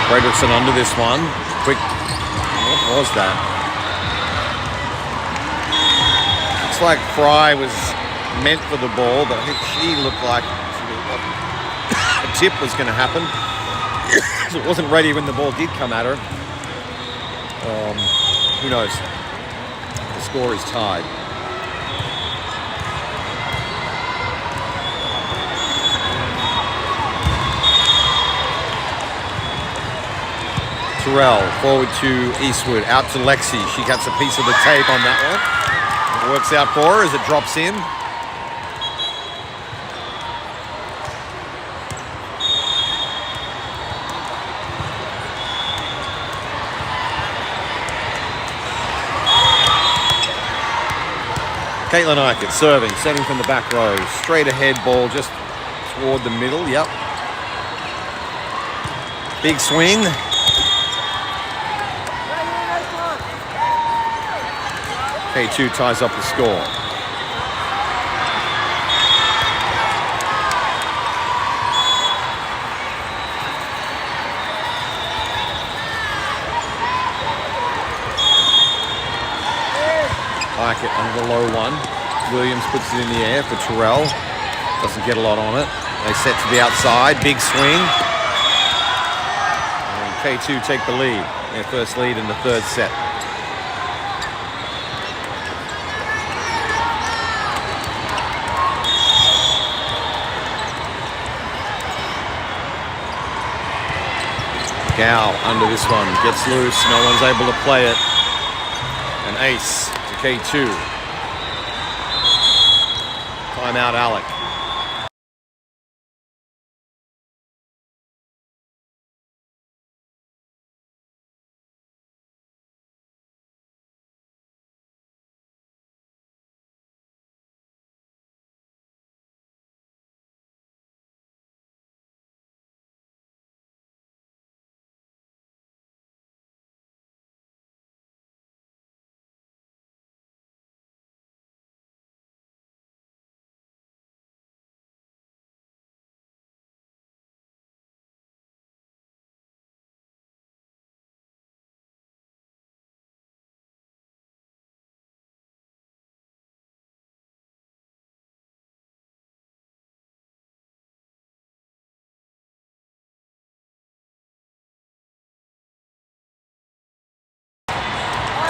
Fredrickson under this one. Quick, what was that? Like Fry was meant for the ball, but I think she looked like a tip was going to happen. So it wasn't ready when the ball did come at her. Who knows? The score is tied. Terrell forward to Eastwood, out to Lexi. She gets a piece of the tape on that one. Works out for her as it drops in. Caitlin Eichert serving, setting from the back row. Straight ahead ball just toward the middle. Yep. Big swing. K2 ties up the score. Eichert under the low one. Williams puts it in the air for Terrell. Doesn't get a lot on it. They set to the outside. Big swing. And K2 take the lead. Their first lead in the third set. Gow under this one, gets loose, no one's able to play it. An ace to K2. Timeout, Alec.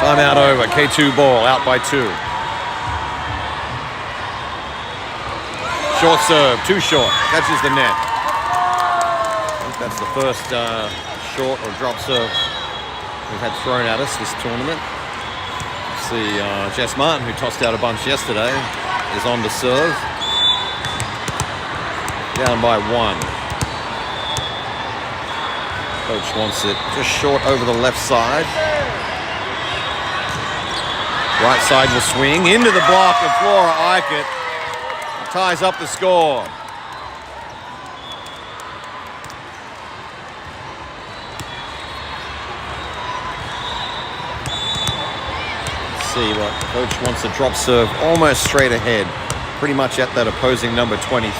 Timeout over. K2 ball out by 2. Short serve, too short. Catches the net. That's the first short or drop serve we've had thrown at us this tournament. See, Jess Martin, who tossed out a bunch yesterday, is on to serve. Down by 1. Coach wants it just short over the left side. Right side will swing into the block of Flora Eichert. Ties up the score. Let's see what coach wants, a drop serve almost straight ahead. Pretty much at that opposing number 23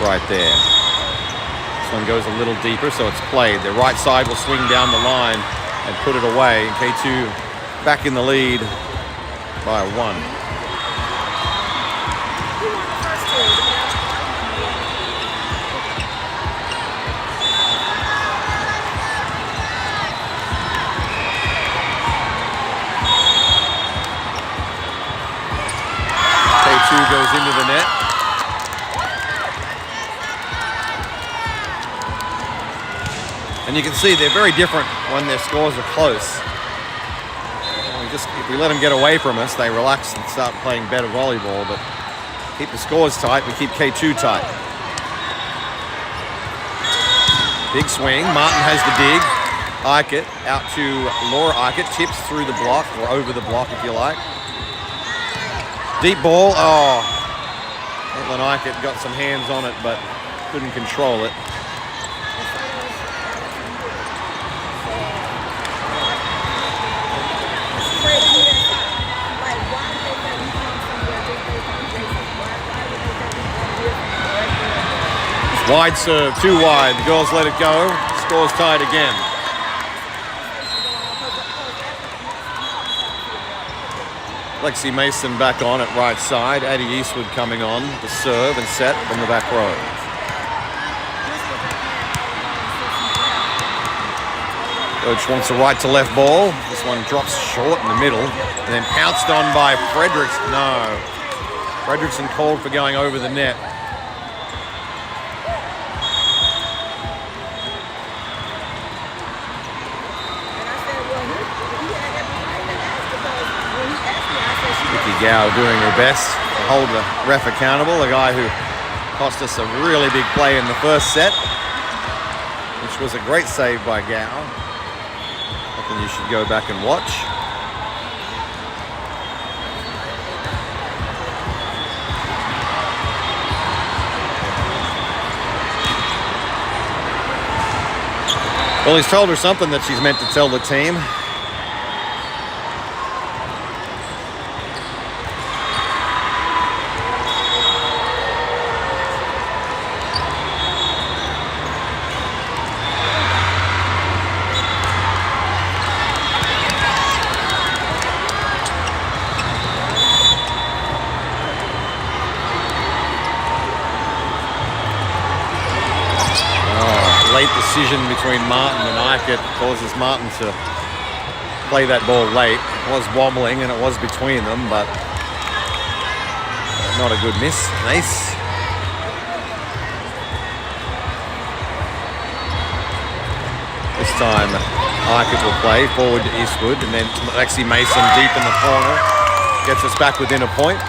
right there. This one goes a little deeper, so it's played. The right side will swing down the line and put it away. K2 back in the lead by 1. K2 goes into the net. And you can see they're very different when their scores are close. If we let them get away from us, they relax and start playing better volleyball, but keep the scores tight, we keep K2 tight. Big swing, Martin has the dig. Eichert out to Laura Eichert, tips through the block, or over the block if you like. Deep ball, oh. Caitlin Eichert got some hands on it, but couldn't control it. Wide serve, too wide. The girls let it go. Score's tied again. Lexi Mason back on at right side. Addie Eastwood coming on to serve and set from the back row. Coach wants a right to left ball. This one drops short in the middle and then pounced on by Fredrickson. No. Fredrickson called for going over the net. Gao doing her best to hold the ref accountable, the guy who cost us a really big play in the first set, which was a great save by Gao. Something you should go back and watch. Well, he's told her something that she's meant to tell the team. Late decision between Martin and Eichert causes Martin to play that ball late. It was wobbling and it was between them, but not a good miss. Nice. This time Eichert will play forward to Eastwood, and then Lexi Mason deep in the corner gets us back within a point.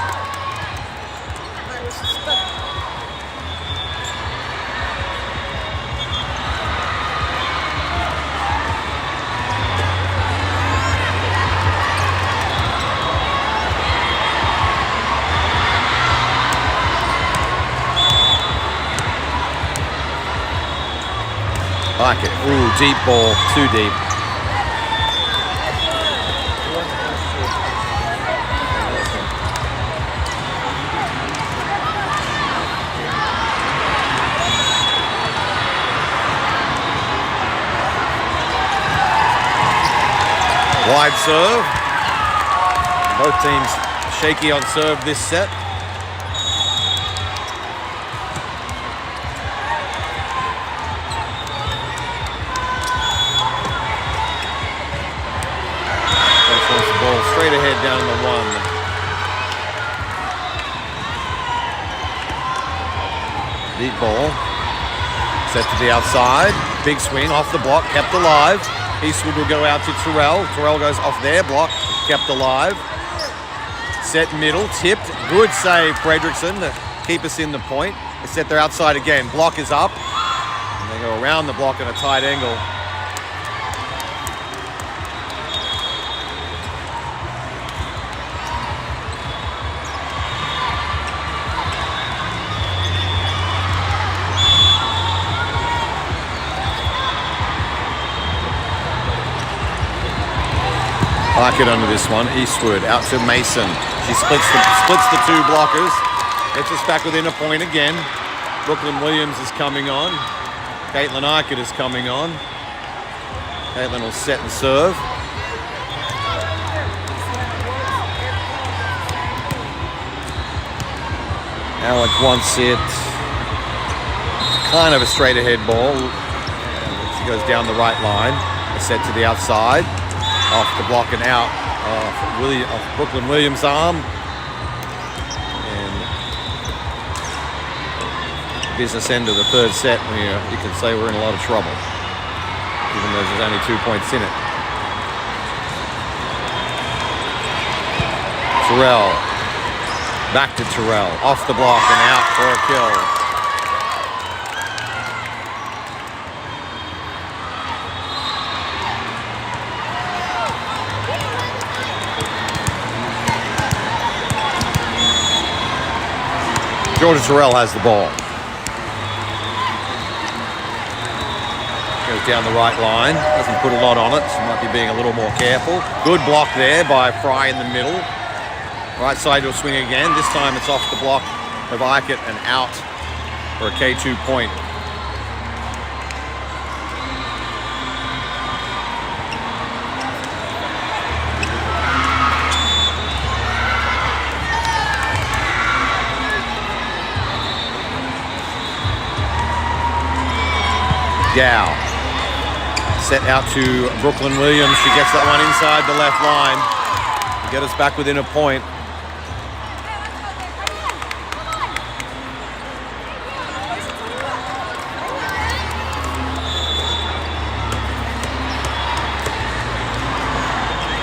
Like it. Ooh, deep ball, too deep. Wide serve. Both teams shaky on serve this set. Straight ahead down the 1. Deep ball. Set to the outside. Big swing off the block, kept alive. Eastwood will go out to Terrell. Terrell goes off their block, kept alive. Set middle, tipped. Good save, Fredrickson, to keep us in the point. They set their outside again. Block is up. And they go around the block at a tight angle. Like it under this one. Eastwood out to Mason. She splits the two blockers. Gets us back within a point again. Brooklyn Williams is coming on. Caitlin Eichert is coming on. Caitlin will set and serve. Alec wants it. Kind of a straight ahead ball. She goes down the right line. A set to the outside. Off the block and out off Brooklyn Williams' arm. And business end of the third set, you can say we're in a lot of trouble, even though there's only 2 points in it. Terrell. Back to Terrell. Off the block and out for a kill. Georgia Terrell has the ball. Goes down the right line. Doesn't put a lot on it. So might be being a little more careful. Good block there by Fry in the middle. Right side will swing again. This time it's off the block of Eichert and out for a K2 point. Gow. Set out to Brooklyn Williams. She gets that one inside the left line to get us back within a point.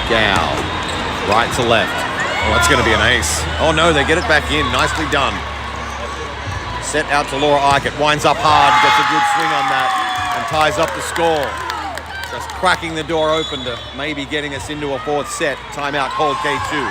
Gow. Right to left. Oh, that's going to be an ace. Oh no, they get it back in. Nicely done. Set out to Laura Eichert. Winds up hard. Gets a good swing on that. And ties up the score. Just cracking the door open to maybe getting us into a fourth set. Timeout called K2.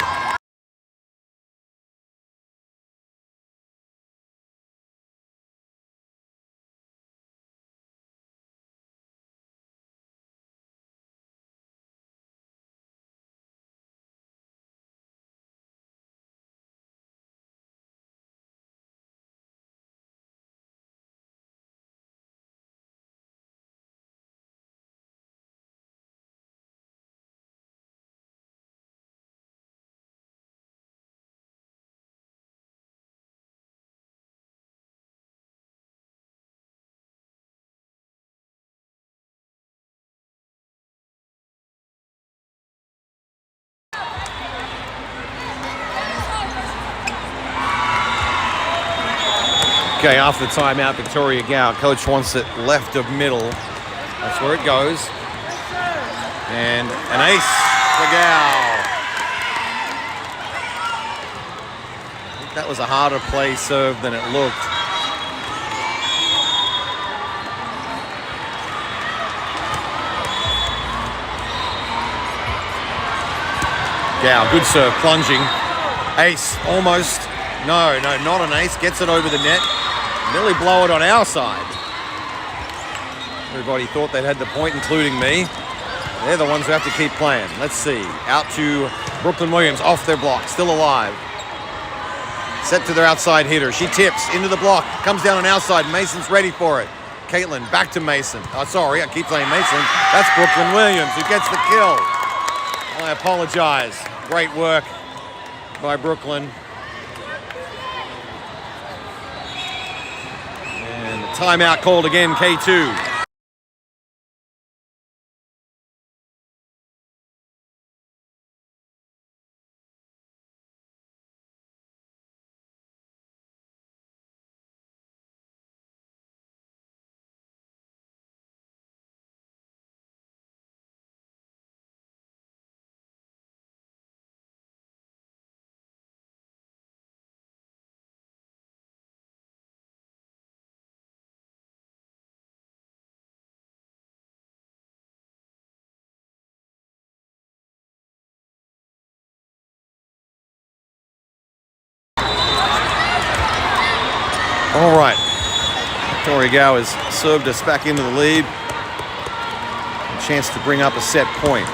Okay, after the timeout, Victoria Gow. Coach wants it left of middle. That's where it goes. And an ace for Gow. I think that was a harder play serve than it looked. Gow, good serve, plunging. Ace, almost. No, not an ace. Gets it over the net. Nearly blow it on our side. Everybody thought they'd had the point, including me. They're the ones who have to keep playing. Let's see. Out to Brooklyn Williams, off their block, still alive. Set to their outside hitter. She tips into the block, comes down on our side. Mason's ready for it. Caitlin, back to Mason. Oh, sorry, I keep saying Mason. That's Brooklyn Williams who gets the kill. I apologize. Great work by Brooklyn. Timeout called again, K2. All right. Victoria Gao has served us back into the lead. A chance to bring up a set point.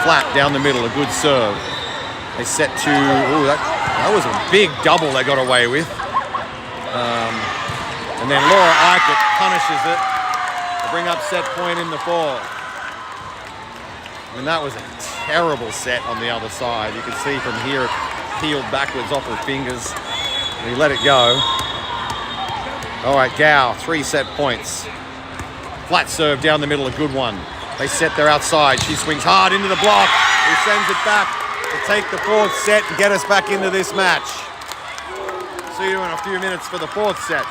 Flat down the middle, a good serve. They set to, ooh, that was a big double they got away with. And then Laura Eichert punishes it to bring up set point in the fourth. And that was a terrible set on the other side. You can see from here it peeled backwards off her fingers. And he let it go. All right, Gao, 3 set points. Flat serve down the middle, a good one. They set their outside. She swings hard into the block. He sends it back to take the fourth set and get us back into this match. See you in a few minutes for the fourth set.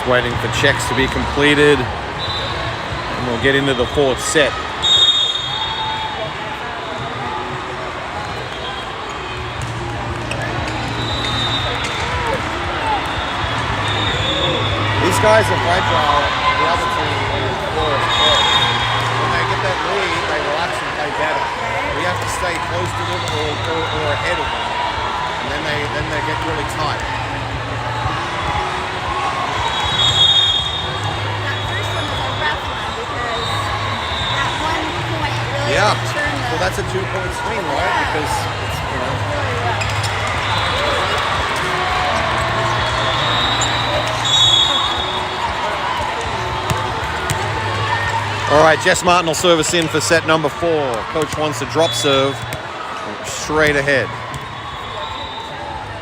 Waiting for checks to be completed, and we'll get into the fourth set. These guys are fragile. The other team is forced. When they get that lead, they relax and play better. We have to stay close to them or ahead of them, and then they get really tight. Yeah, well that's a 2-point swing, right? Because it's, you know. All right, Jess Martin will serve us in for set number 4. Coach wants a drop serve straight ahead.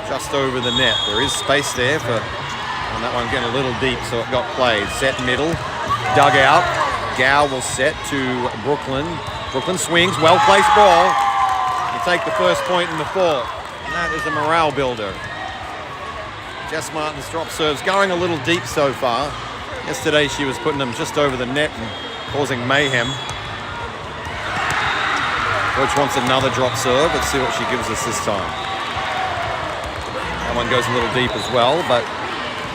Just over the net. There is space there for, and that one getting a little deep, so it got played. Set middle, dug out. Gao will set to Brooklyn. Brooklyn swings, well-placed ball. You take the first point in the fourth. And that is a morale builder. Jess Martin's drop serves going a little deep so far. Yesterday she was putting them just over the net and causing mayhem. Coach wants another drop serve. Let's see what she gives us this time. That one goes a little deep as well, but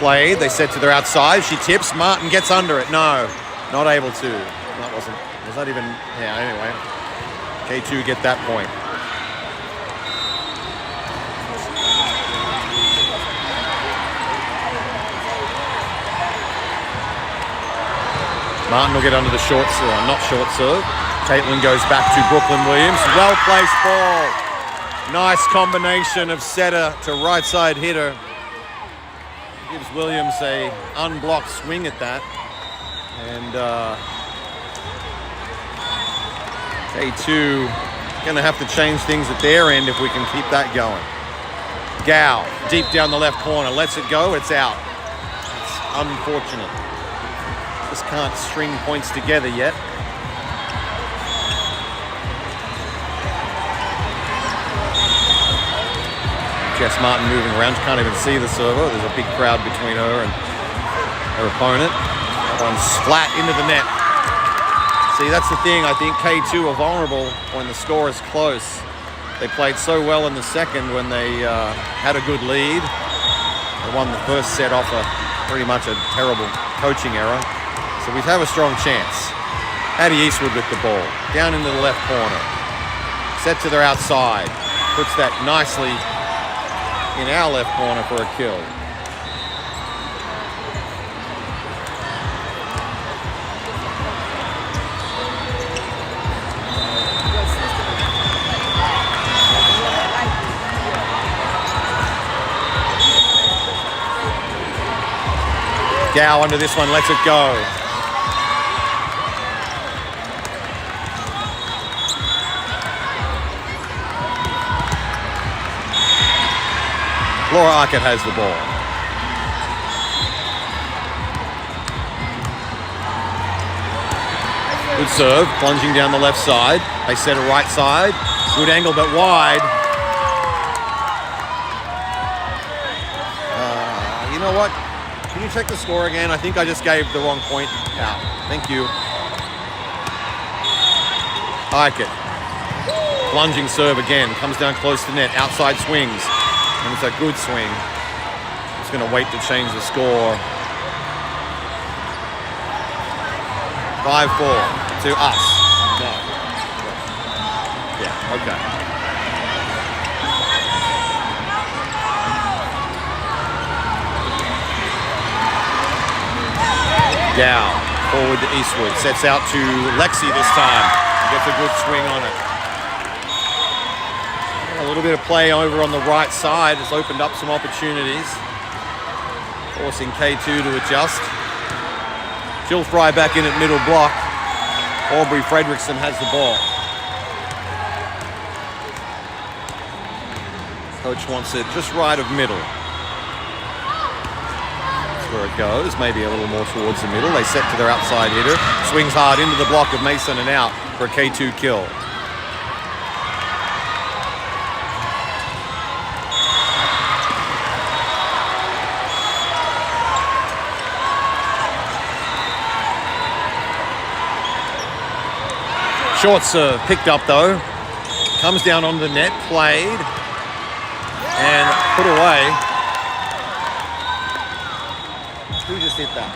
played. They set to their outside. She tips. Martin gets under it. No, not able to. That wasn't. Was that even? Yeah, anyway. K2 get that point. Martin will get under the short serve, not short serve. Caitlin goes back to Brooklyn Williams. Well-placed ball. Nice combination of setter to right side hitter. Gives Williams a unblocked swing at that. And K2 going to have to change things at their end if we can keep that going. Gao, deep down the left corner, lets it go, it's out. It's unfortunate. Just can't string points together yet. Jess Martin moving around, she can't even see the server. There's a big crowd between her and her opponent. That one's flat into the net. See, that's the thing. I think K2 are vulnerable when the score is close. They played so well in the second when they had a good lead. They won the first set off pretty much a terrible coaching error. So we have a strong chance. Addie Eastwood with the ball. Down into the left corner. Set to their outside. Puts that nicely in our left corner for a kill. Gao under this one, lets it go. Laura Arquette has the ball. Good serve, plunging down the left side. They set a right side. Good angle, but wide. You know what? Can you check the score again? I think I just gave the wrong point out. Thank you. Arquette. Plunging serve again. Comes down close to net. Outside swings. And it's a good swing. It's going to wait to change the score. 5-4 to us. No. Yeah, okay. Gao, forward to Eastwood. Sets out to Lexi this time. Gets a good swing on it. A little bit of play over on the right side has opened up some opportunities, forcing K2 to adjust. Jill Fry back in at middle block. Aubrey Fredrickson has the ball. Coach wants it just right of middle. That's where it goes, maybe a little more towards the middle. They set to their outside hitter. Swings hard into the block of Mason and out for a K2 kill. Short serve, picked up though. Comes down on the net, played, and put away. Who just hit that?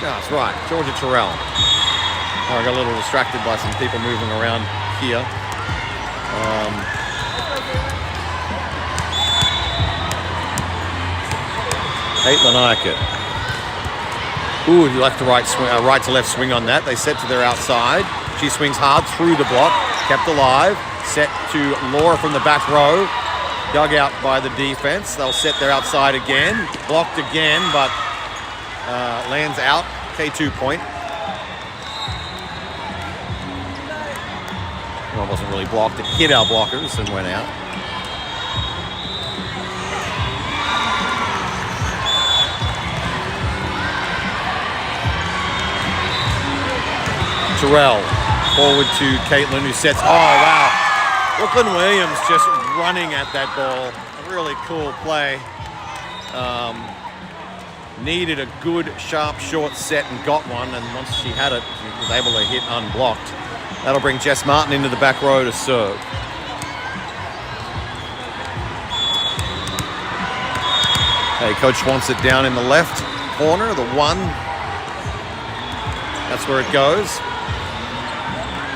That's right, Georgia Terrell. I got a little distracted by some people moving around here. Caitlin Arquette. Ooh, left to right swing, right to left swing on that. They set to their outside. She swings hard through the block, kept alive. Set to Laura from the back row. Dug out by the defense. They'll set their outside again. Blocked again, but lands out. K2 point. Well, it wasn't really blocked. It hit our blockers and went out. Terrell, forward to Caitlin, who sets, oh wow. Brooklyn Williams just running at that ball. A really cool play. Needed a good, sharp, short set and got one, and once she had it, she was able to hit unblocked. That'll bring Jess Martin into the back row to serve. Okay, coach wants it down in the left corner, the one. That's where it goes.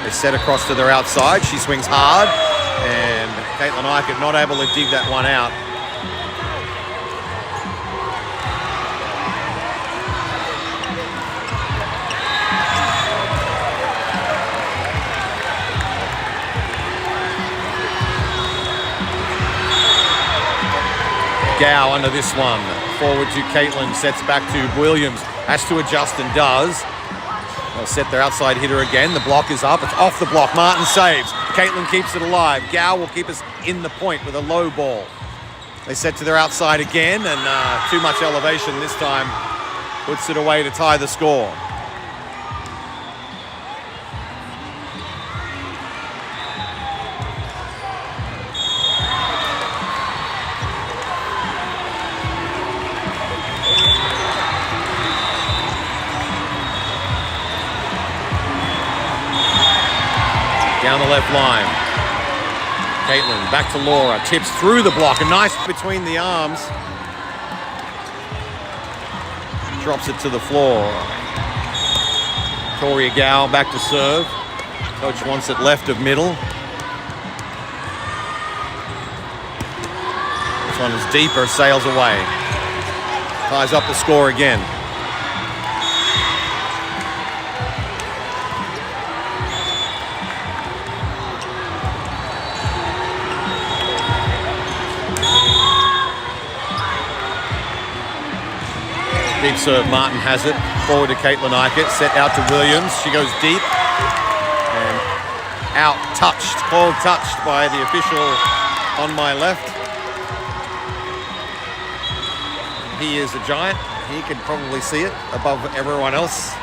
They set across to their outside. She swings hard, and Caitlin Arquette not able to dig that one out. Gow under this one. Forward to Caitlin, sets back to Williams. Has to adjust and does. They'll set their outside hitter again. The block is up. It's off the block. Martin saves. Caitlin keeps it alive. Gow will keep us in the point with a low ball. They set to their outside again, and too much elevation this time puts it away to tie the score. Down the left line. Caitlin back to Laura. Tips through the block. A nice between the arms. Drops it to the floor. Toria Gow back to serve. Coach wants it left of middle. This one is deeper. Sails away. Ties up the score again. Deep serve, Martin has it. Forward to Caitlin Eichert, set out to Williams. She goes deep and out, touched, called touched by the official on my left. He is a giant. He can probably see it above everyone else.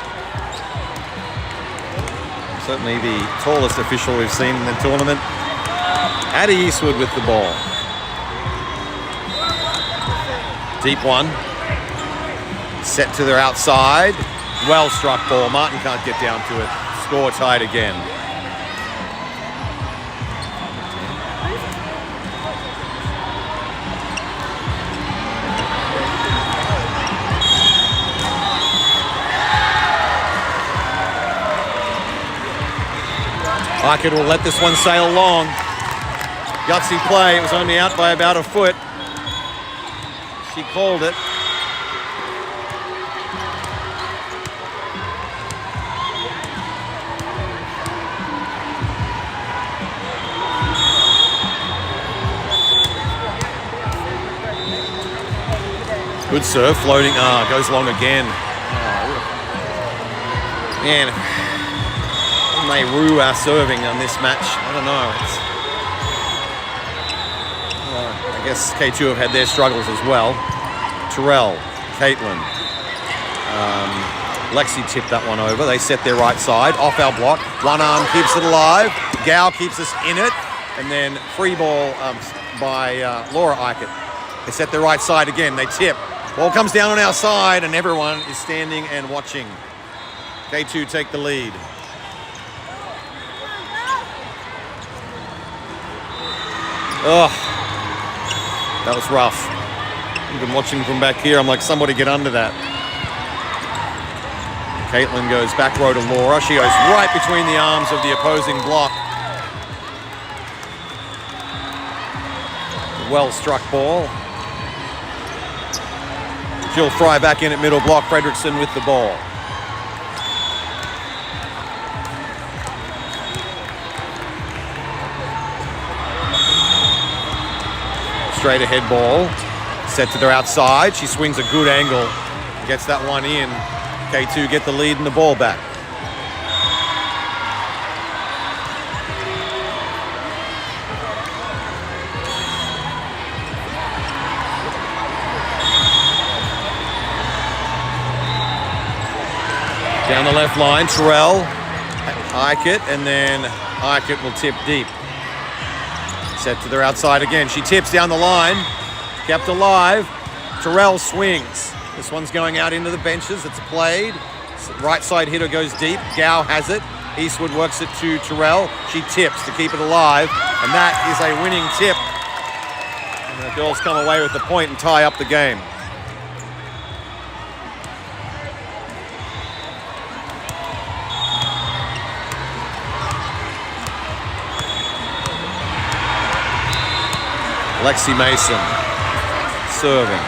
Certainly the tallest official we've seen in the tournament. Addie Eastwood with the ball. Deep one. Set to their outside. Well struck ball. Martin can't get down to it. Score tied again. Eichert will let this one sail long. Gutsy play. It was only out by about a foot. She called it. Good serve, floating. Goes long again. Man, may rue our serving on this match. I don't know. I guess K2 have had their struggles as well. Terrell, Caitlin. Lexi tipped that one over. They set their right side. Off our block. One arm keeps it alive. Gow keeps us in it. And then free ball by Laura Eichert. They set their right side again. They tip. Ball comes down on our side, and everyone is standing and watching. K2 take the lead. Oh, that was rough. Even watching from back here, I'm like, somebody get under that. Caitlin goes back row to Laura. She goes right between the arms of the opposing block. Well struck ball. Jill Fry back in at middle block. Fredrickson with the ball. Straight ahead ball. Set to their outside. She swings a good angle. Gets that one in. K2 get the lead and the ball back. Down the left line, Terrell, Eichert, and then Eichert will tip deep. Set to their outside again. She tips down the line, kept alive. Terrell swings. This one's going out into the benches. It's played. Right side hitter goes deep. Gow has it. Eastwood works it to Terrell. She tips to keep it alive, and that is a winning tip. And the girls come away with the point and tie up the game. Lexi Mason serving.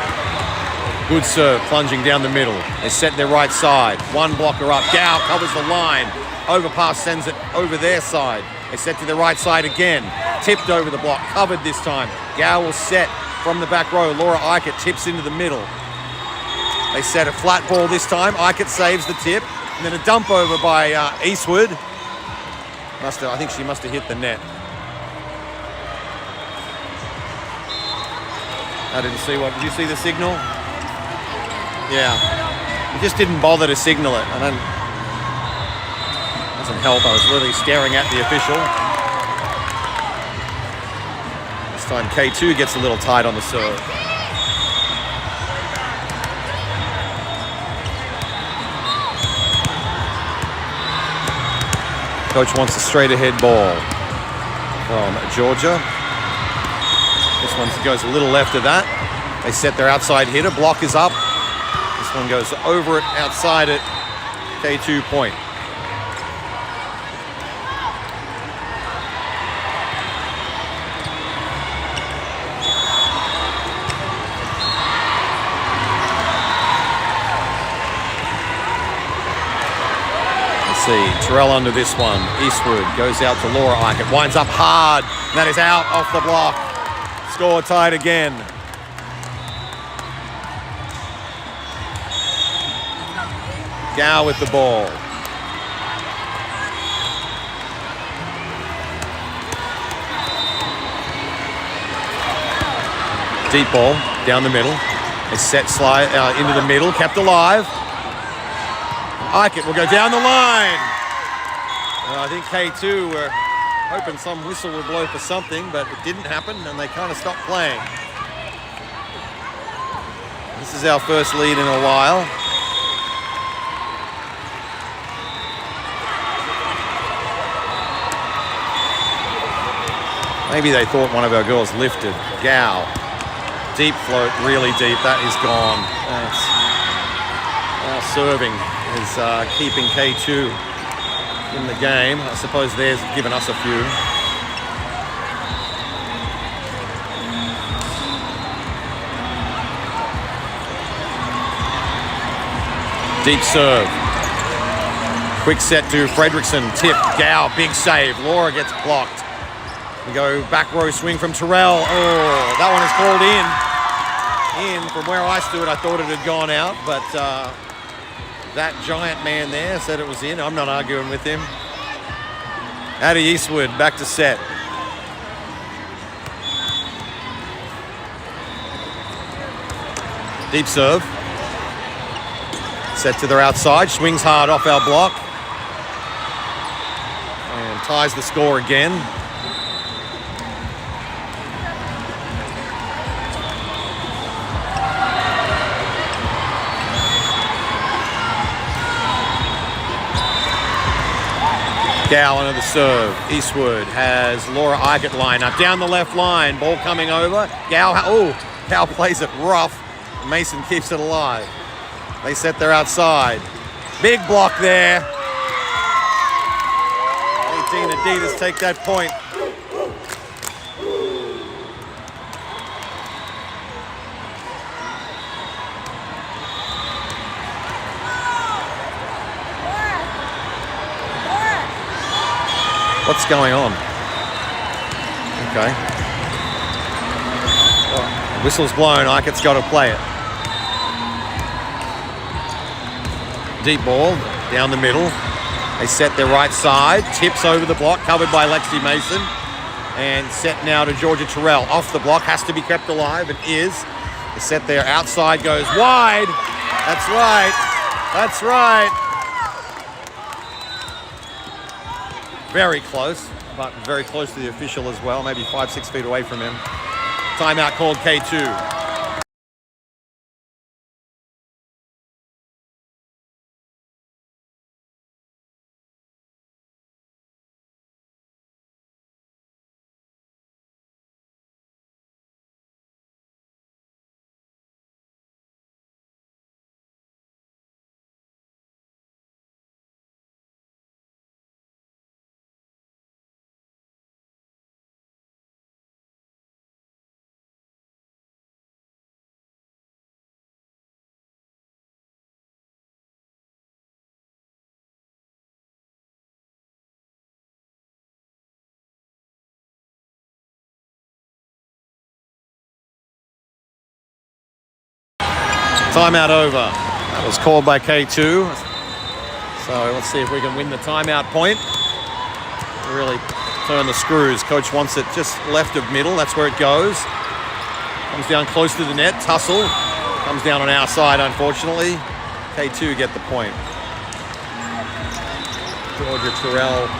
Good serve, plunging down the middle. They set their right side. One blocker up. Gow covers the line. Overpass sends it over their side. They set to the right side again. Tipped over the block. Covered this time. Gow will set from the back row. Laura Eichert tips into the middle. They set a flat ball this time. Eichert saves the tip. And then a dump over by Eastwood. I think she must have hit the net. I didn't see what. Did you see the signal? Yeah. He just didn't bother to signal it. Doesn't help. I was literally staring at the official. This time K2 gets a little tight on the serve. Coach wants a straight ahead ball from Georgia. This one goes a little left of that. They set their outside hitter. Block is up. This one goes over it, outside it. K2 point. See, Terrell under this one. Eastwood goes out to Laura Eichert. Winds up hard. And that is out off the block. Score tied again. Gow with the ball. Deep ball down the middle. A set slide into the middle, kept alive. Eichert will go down the line. I think K2 were hoping some whistle would blow for something, but it didn't happen, and they kind of stopped playing. This is our first lead in a while. Maybe they thought one of our girls lifted. Gow. Deep float, really deep. That is gone. Our serving is keeping K2 in the game. I suppose theirs given us a few. Deep serve. Quick set to Fredrickson. Tip. Gow. Big save. Laura gets blocked. We go back row swing from Terrell. Oh, that one is called in. From where I stood, I thought it had gone out, but that giant man there said it was in. I'm not arguing with him. Addie Eastwood back to set. Deep serve. Set to their outside. Swings hard off our block. And ties the score again. Gow under the serve. Eastwood has Laura Eichert line up. Down the left line. Ball coming over. Gow plays it rough. Mason keeps it alive. They set their outside. Big block there. 18 Adidas take that point. What's going on? Okay. Well, whistle's blown. Eichert's got to play it. Deep ball down the middle. They set their right side. Tips over the block, covered by Lexi Mason. And set now to Georgia Terrell. Off the block, has to be kept alive, and is. They set their outside, goes wide. That's right. That's right. Very close, but very close to the official as well, maybe 5-6 feet away from him. Timeout called K2. Timeout over. That was called by K2. So let's see if we can win the timeout point. Really turn the screws. Coach wants it just left of middle. That's where it goes. Comes down close to the net. Tussle. Comes down on our side, unfortunately. K2 get the point. Georgia Terrell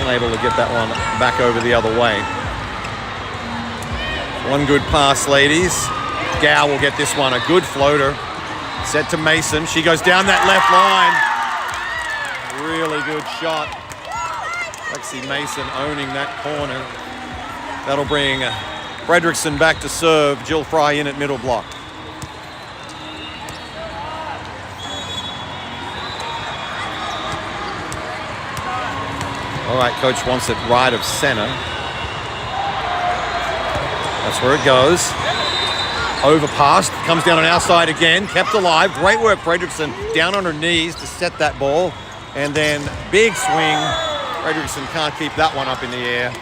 unable to get that one back over the other way. One good pass, ladies. Gow will get this one. A good floater. Set to Mason. She goes down that left line. Really good shot. Lexi Mason owning that corner. That'll bring Fredrickson back to serve. Jill Fry in at middle block. All right, coach wants it right of center. That's where it goes. Overpassed, comes down on our side again, kept alive. Great work, Fredrickson, down on her knees to set that ball. And then big swing. Fredrickson can't keep that one up in the air.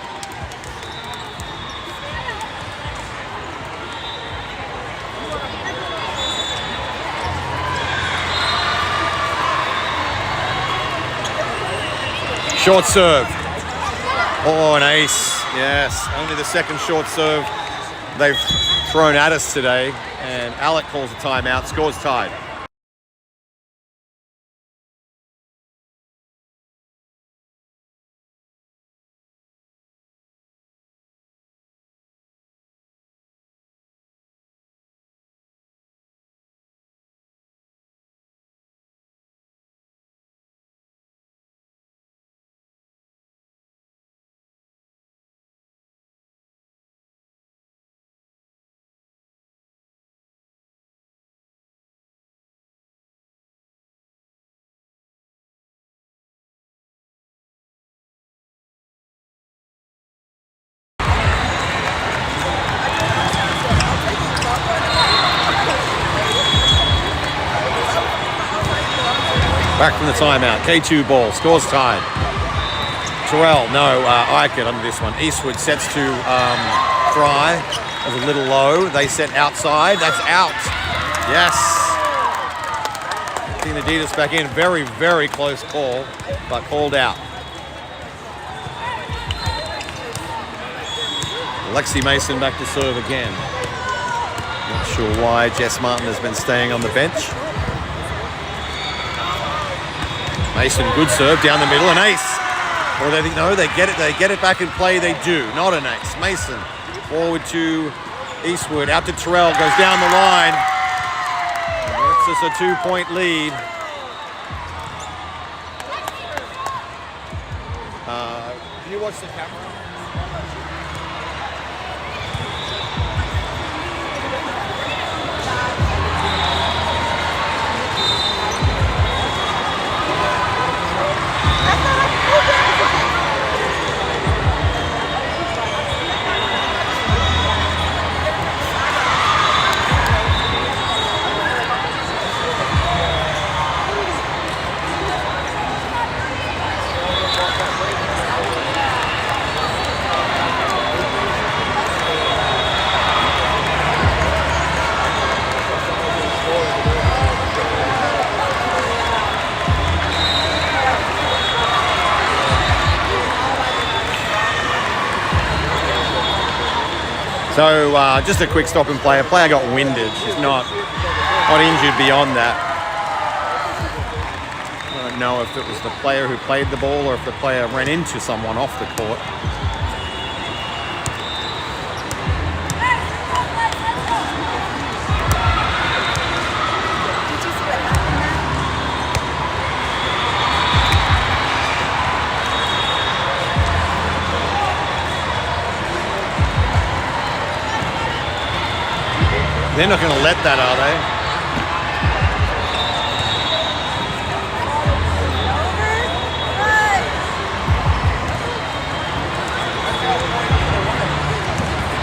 Short serve. Oh, an ace. Yes, only the second short serve they've thrown at us today. And Alec calls a timeout. Score's tied. Back from the timeout. K2 ball. Scores tied. Terrell, no, Eichert under this one. Eastwood sets to Fry. That was a little low. They set outside. That's out. Yes. Tina Adidas back in. Very, very close call, but called out. Lexi Mason back to serve again. Not sure why Jess Martin has been staying on the bench. Mason, good serve down the middle, an ace. Or they think, no, they get it back in play, they do. Not an ace. Mason, forward to Eastwood, out to Terrell, goes down the line. It's just a 2-point lead. Can you watch the camera? So just a quick stop and play. A player got winded. She's not injured beyond that. I don't know if it was the player who played the ball or if the player ran into someone off the court. They're not going to let that, are they?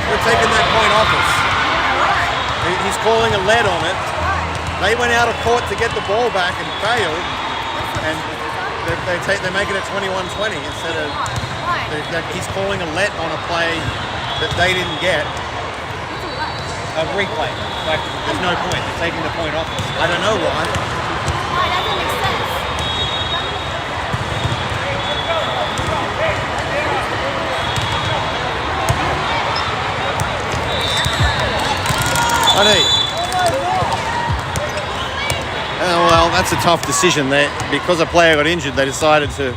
We're taking that point off us. He's calling a lead on it. They went out of court to get the ball back and failed. And they're making it 21-20 instead of... He's calling a let on a play that they didn't get. a replay. Like, there's no point. They're taking the point off us. I don't know why. Why? That doesn't make sense. Oh, well, that's a tough decision. Because a player got injured, they decided to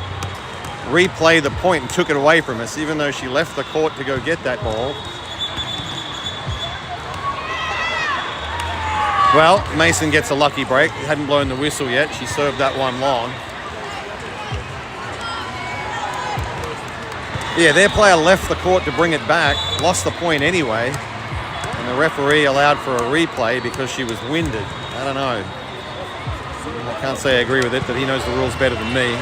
replay the point and took it away from us, even though she left the court to go get that ball. Well, Mason gets a lucky break. He hadn't blown the whistle yet. She served that one long. Yeah, their player left the court to bring it back, lost the point anyway, and the referee allowed for a replay because she was winded. I don't know. I can't say I agree with it, but he knows the rules better than me.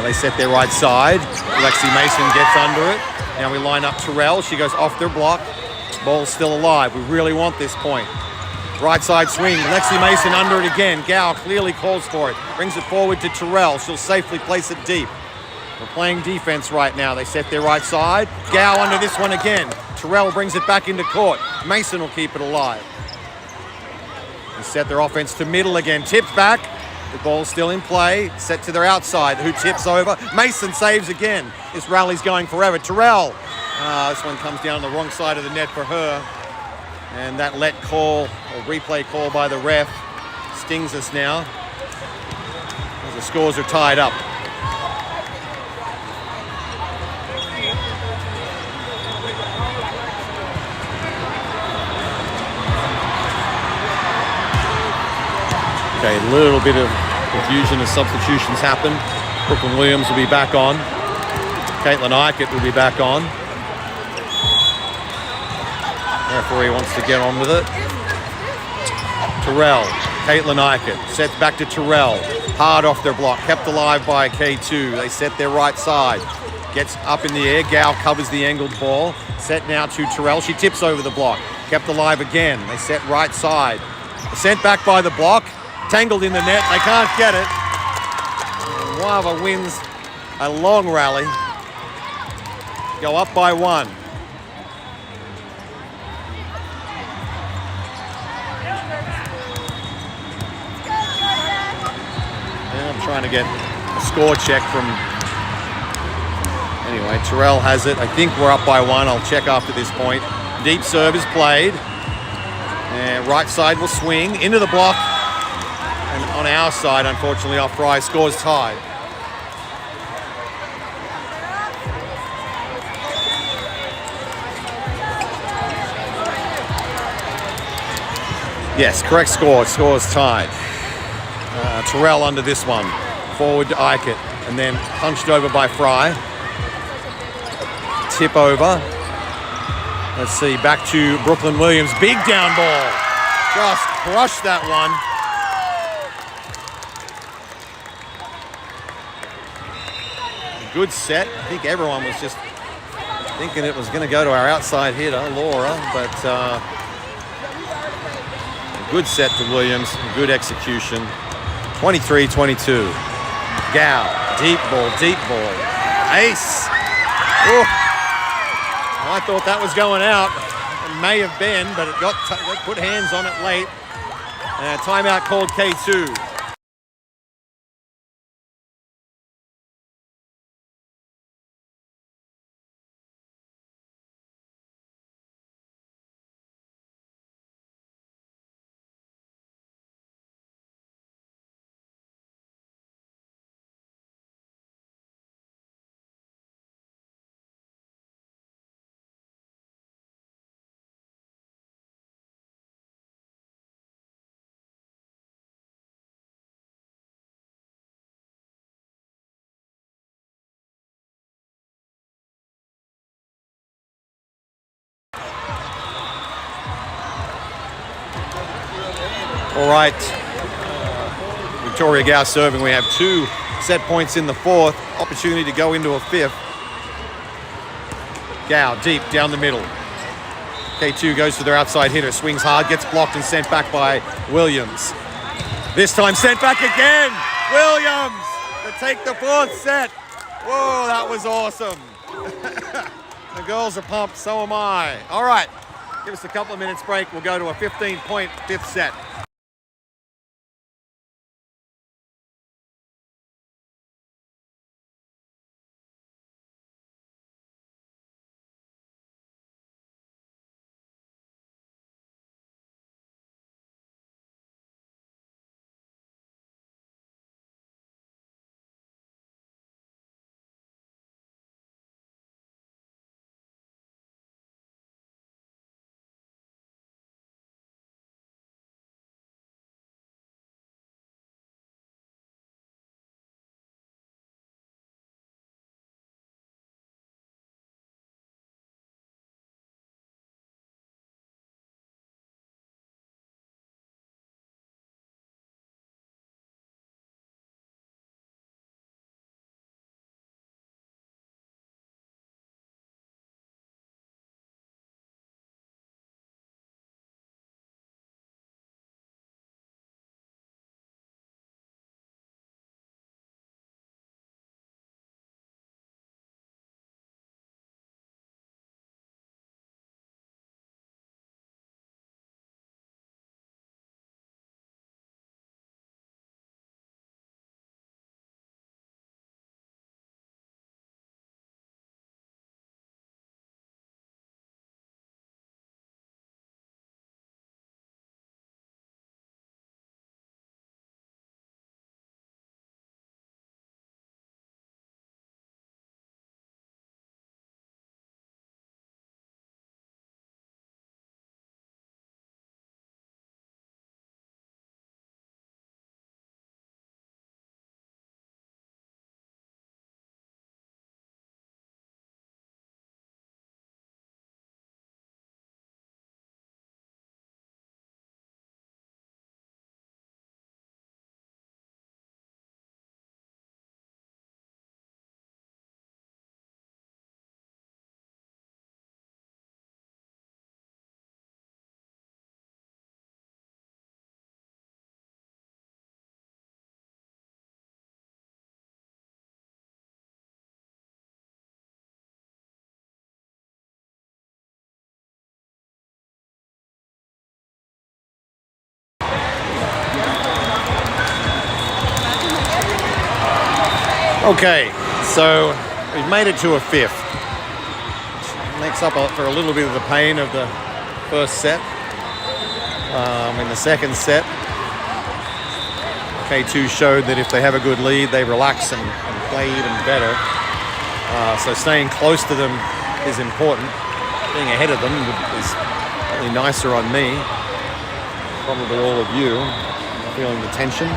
They set their right side. Lexi Mason gets under it. Now we line up Terrell. She goes off their block. Ball's still alive. We really want this point. Right side swing. Lexi Mason under it again. Gao clearly calls for it. Brings it forward to Terrell. She'll safely place it deep. We're playing defense right now. They set their right side. Gao under this one again. Terrell brings it back into court. Mason will keep it alive. They set their offense to middle again. Tipped back. The ball's still in play. Set to their outside. Who tips over? Mason saves again. This rally's going forever. Terrell. This one comes down the wrong side of the net for her. And that let call, or replay call by the ref, stings us now as the scores are tied up. Okay, a little bit of confusion as substitutions happen. Brooklyn Williams will be back on. Caitlin Eichert will be back on. Referee wants to get on with it. Terrell, Caitlin Eichert, sets back to Terrell. Hard off their block, kept alive by K2. They set their right side. Gets up in the air, Gao covers the angled ball. Set now to Terrell, she tips over the block. Kept alive again, they set right side. Sent back by the block, tangled in the net, they can't get it. And Wava wins a long rally. Go up by one. I'm trying to get a score check from... Anyway, Terrell has it. I think we're up by one. I'll check after this point. Deep serve is played. And right side will swing into the block. And on our side, unfortunately, our Fry scores tied. Yes, correct score. Scores tied. Terrell under this one. Forward to Eichert. And then punched over by Fry. Tip over. Let's see, back to Brooklyn Williams. Big down ball. Just crushed that one. Good set. I think everyone was just thinking it was going to go to our outside hitter, Laura, but a good set to Williams, good execution. 23-22. Gao, deep ball. Ace. Ooh. I thought that was going out. It may have been, but it got put hands on it late. Timeout called K2. All right, Victoria Gao serving. We have 2 set points in the fourth. Opportunity to go into a fifth. Gao deep down the middle. K2 goes to their outside hitter, swings hard, gets blocked and sent back by Williams. This time sent back again. Williams to take the fourth set. Whoa, that was awesome. The girls are pumped, so am I. All right, Give us a couple of minutes break. We'll go to a 15-point fifth set. Okay, so we've made it to a fifth. Makes up for a little bit of the pain of the first set. In the second set, K2 showed that if they have a good lead, they relax and play even better. So staying close to them is important. Being ahead of them is really nicer on me. Probably all of you feeling the tension.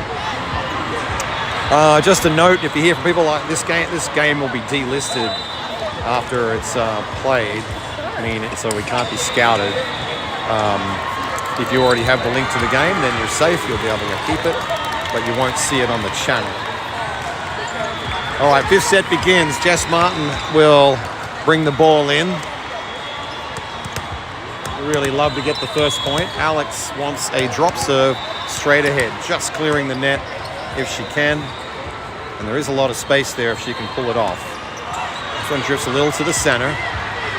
Just a note, if you hear from people like this game will be delisted after it's played. I mean, so we can't be scouted. If you already have the link to the game, then you're safe. You'll be able to keep it, but you won't see it on the channel. All right, fifth set begins. Jess Martin will bring the ball in. Really love to get the first point. Alex wants a drop serve straight ahead, just clearing the net if she can. And there is a lot of space there if she can pull it off. This one drifts a little to the center.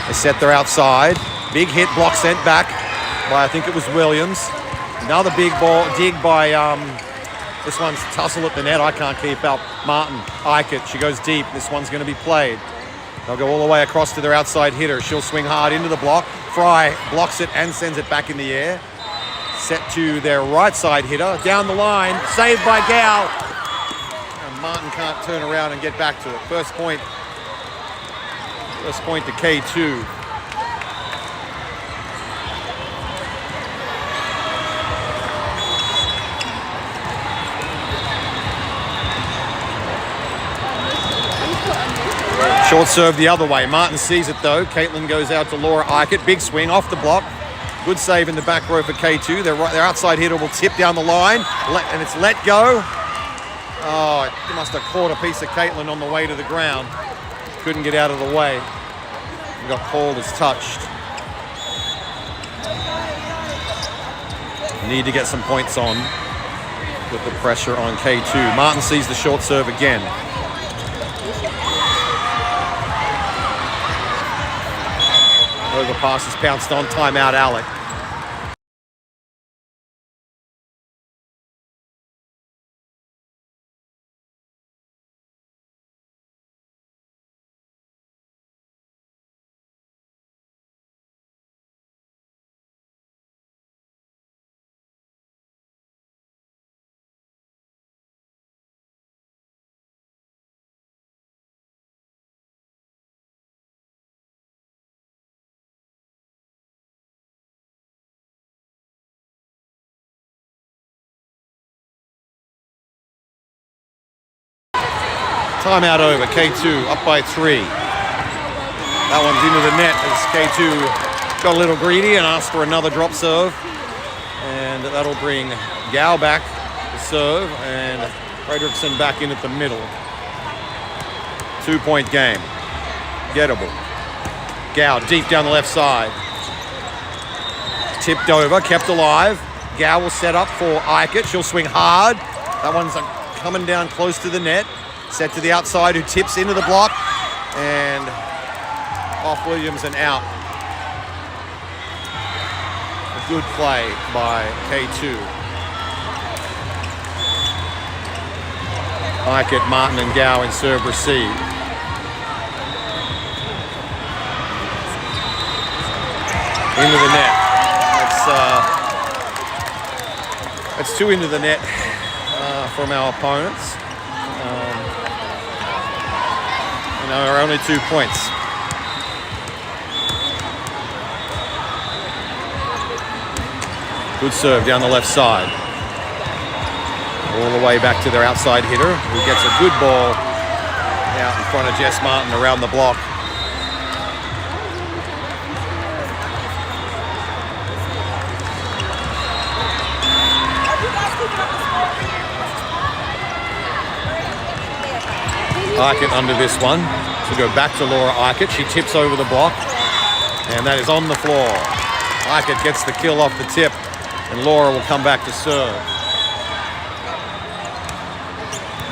They set their outside. Big hit, block sent back by, I think it was Williams. Another big ball, dig by, this one's tussle at the net. I can't keep up. Martin, Eichert, she goes deep. This one's going to be played. They'll go all the way across to their outside hitter. She'll swing hard into the block. Fry blocks it and sends it back in the air. Set to their right side hitter. Down the line, saved by Gow. And Martin can't turn around and get back to it. First point to K2. Short serve the other way. Martin sees it though. Caitlin goes out to Laura Eichert. Big swing off the block. Good save in the back row for K2. Their outside hitter will tip down the line, and it's let go. Oh, it must have caught a piece of Caitlin on the way to the ground. Couldn't get out of the way. He got called as touched. Need to get some points on with the pressure on K2. Martin sees the short serve again. Over pass is pounced on. Timeout, Alec. Timeout over. K2 up by 3. That one's into the net as K2 got a little greedy and asked for another drop serve. And that'll bring Gao back to serve and Fredrickson back in at the middle. 2-point game. Gettable. Gao deep down the left side. Tipped over, kept alive. Gao will set up for Eichert. She'll swing hard. That one's coming down close to the net. Set to the outside, who tips into the block. And off Williams and out. A good play by K2. Eichert, Martin and Gao in serve receive. Into the net. That's 2 into the net from our opponents. Are only 2 points. Good serve down the left side. All the way back to their outside hitter, who gets a good ball out in front of Jess Martin around the block. Eichert under this one. So go back to Laura Eichert. She tips over the block. And that is on the floor. Eichert gets the kill off the tip. And Laura will come back to serve.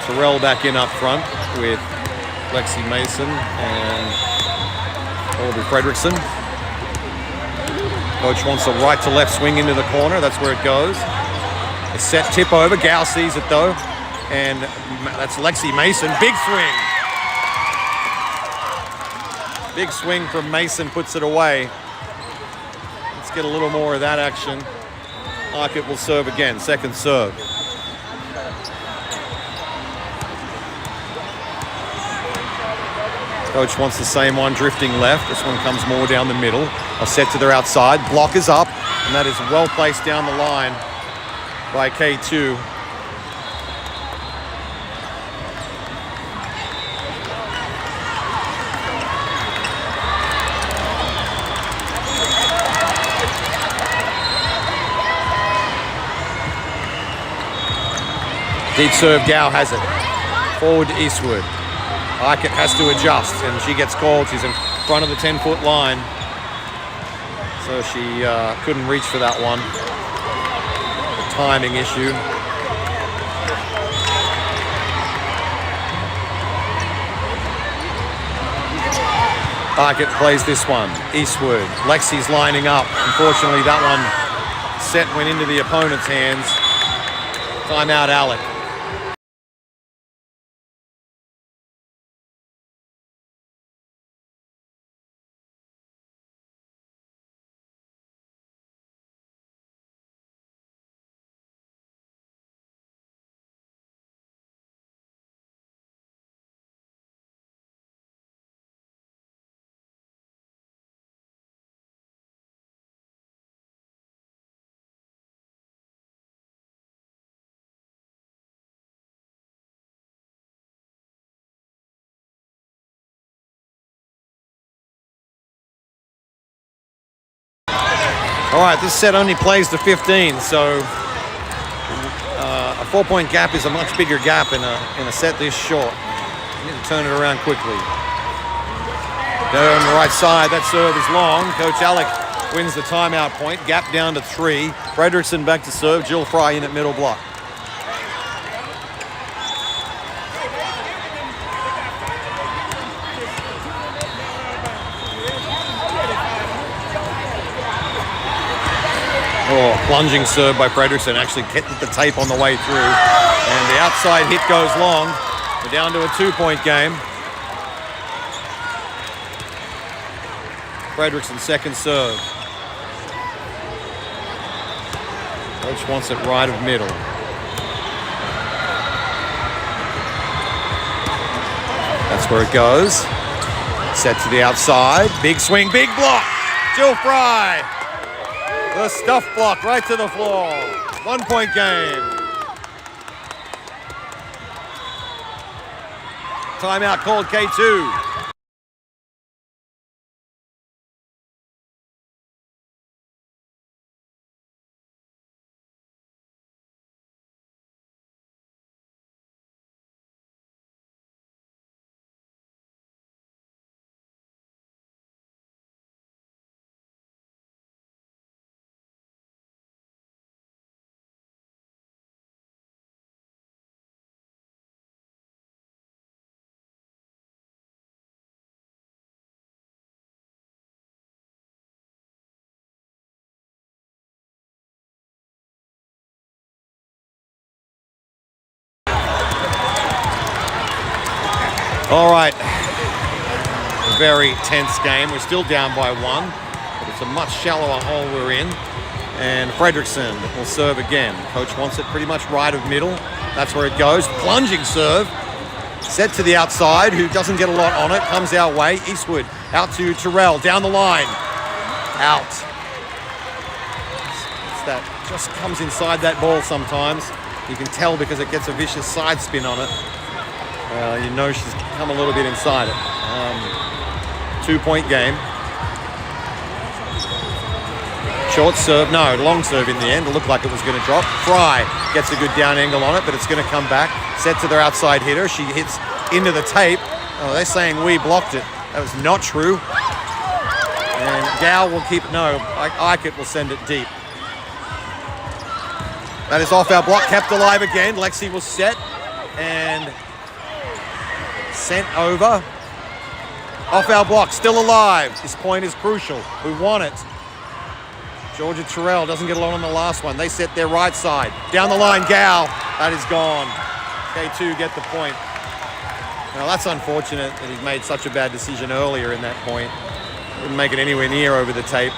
Terrell back in up front with Lexi Mason and Aubrey Fredrickson. Coach wants a right to left swing into the corner. That's where it goes. A set tip over. Gal sees it though. And that's Lexi Mason. Big swing. Big swing from Mason, puts it away. Let's get a little more of that action. Eichert will serve again, second serve. Coach wants the same one, drifting left. This one comes more down the middle. A set to their outside. Block is up, and that is well placed down the line by K2. Deep serve, Gao has it. Forward to Eastwood. Eichert has to adjust, and she gets called. She's in front of the 10-foot line. So she couldn't reach for that one. A timing issue. Eichert plays this one. Eastwood. Lexi's lining up. Unfortunately, that one set went into the opponent's hands. Timeout, Alec. All right, this set only plays to 15, so a 4-point gap is a much bigger gap in a set this short. You need to turn it around quickly. Go on the right side, that serve is long. Coach Alec wins the timeout point. Gap down to 3. Fredrickson back to serve. Jill Fry in at middle block. Oh, plunging serve by Fredrickson. Actually hit the tape on the way through. And the outside hit goes long. We're down to a 2-point game. Fredrickson second serve. Coach wants it right of middle. That's where it goes. Set to the outside. Big swing, big block. Jill Fry. The stuff block right to the floor. 1-point game. Timeout called K2. All right, very tense game. We're still down by 1, but it's a much shallower hole we're in. And Fredrickson will serve again. Coach wants it pretty much right of middle. That's where it goes. Plunging serve. Set to the outside, who doesn't get a lot on it. Comes our way. Eastwood out to Terrell. Down the line. Out. It's that just comes inside that ball sometimes. You can tell because it gets a vicious side spin on it. You know she's come a little bit inside it. 2-point game. Short serve, no, long serve in the end. It looked like it was going to drop. Fry gets a good down angle on it, but it's going to come back. Set to their outside hitter. She hits into the tape. Oh, they're saying we blocked it. That was not true. And Gow will keep, no, Eichert will send it deep. That is off our block, kept alive again. Lexi was set and sent over. Off our block, still alive. This point is crucial. We want it. Georgia Terrell doesn't get a lot on the last one. They set their right side. Down the line, Gow. That is gone. K2 get the point. Now that's unfortunate that he's made such a bad decision earlier in that point. Wouldn't make it anywhere near over the tape.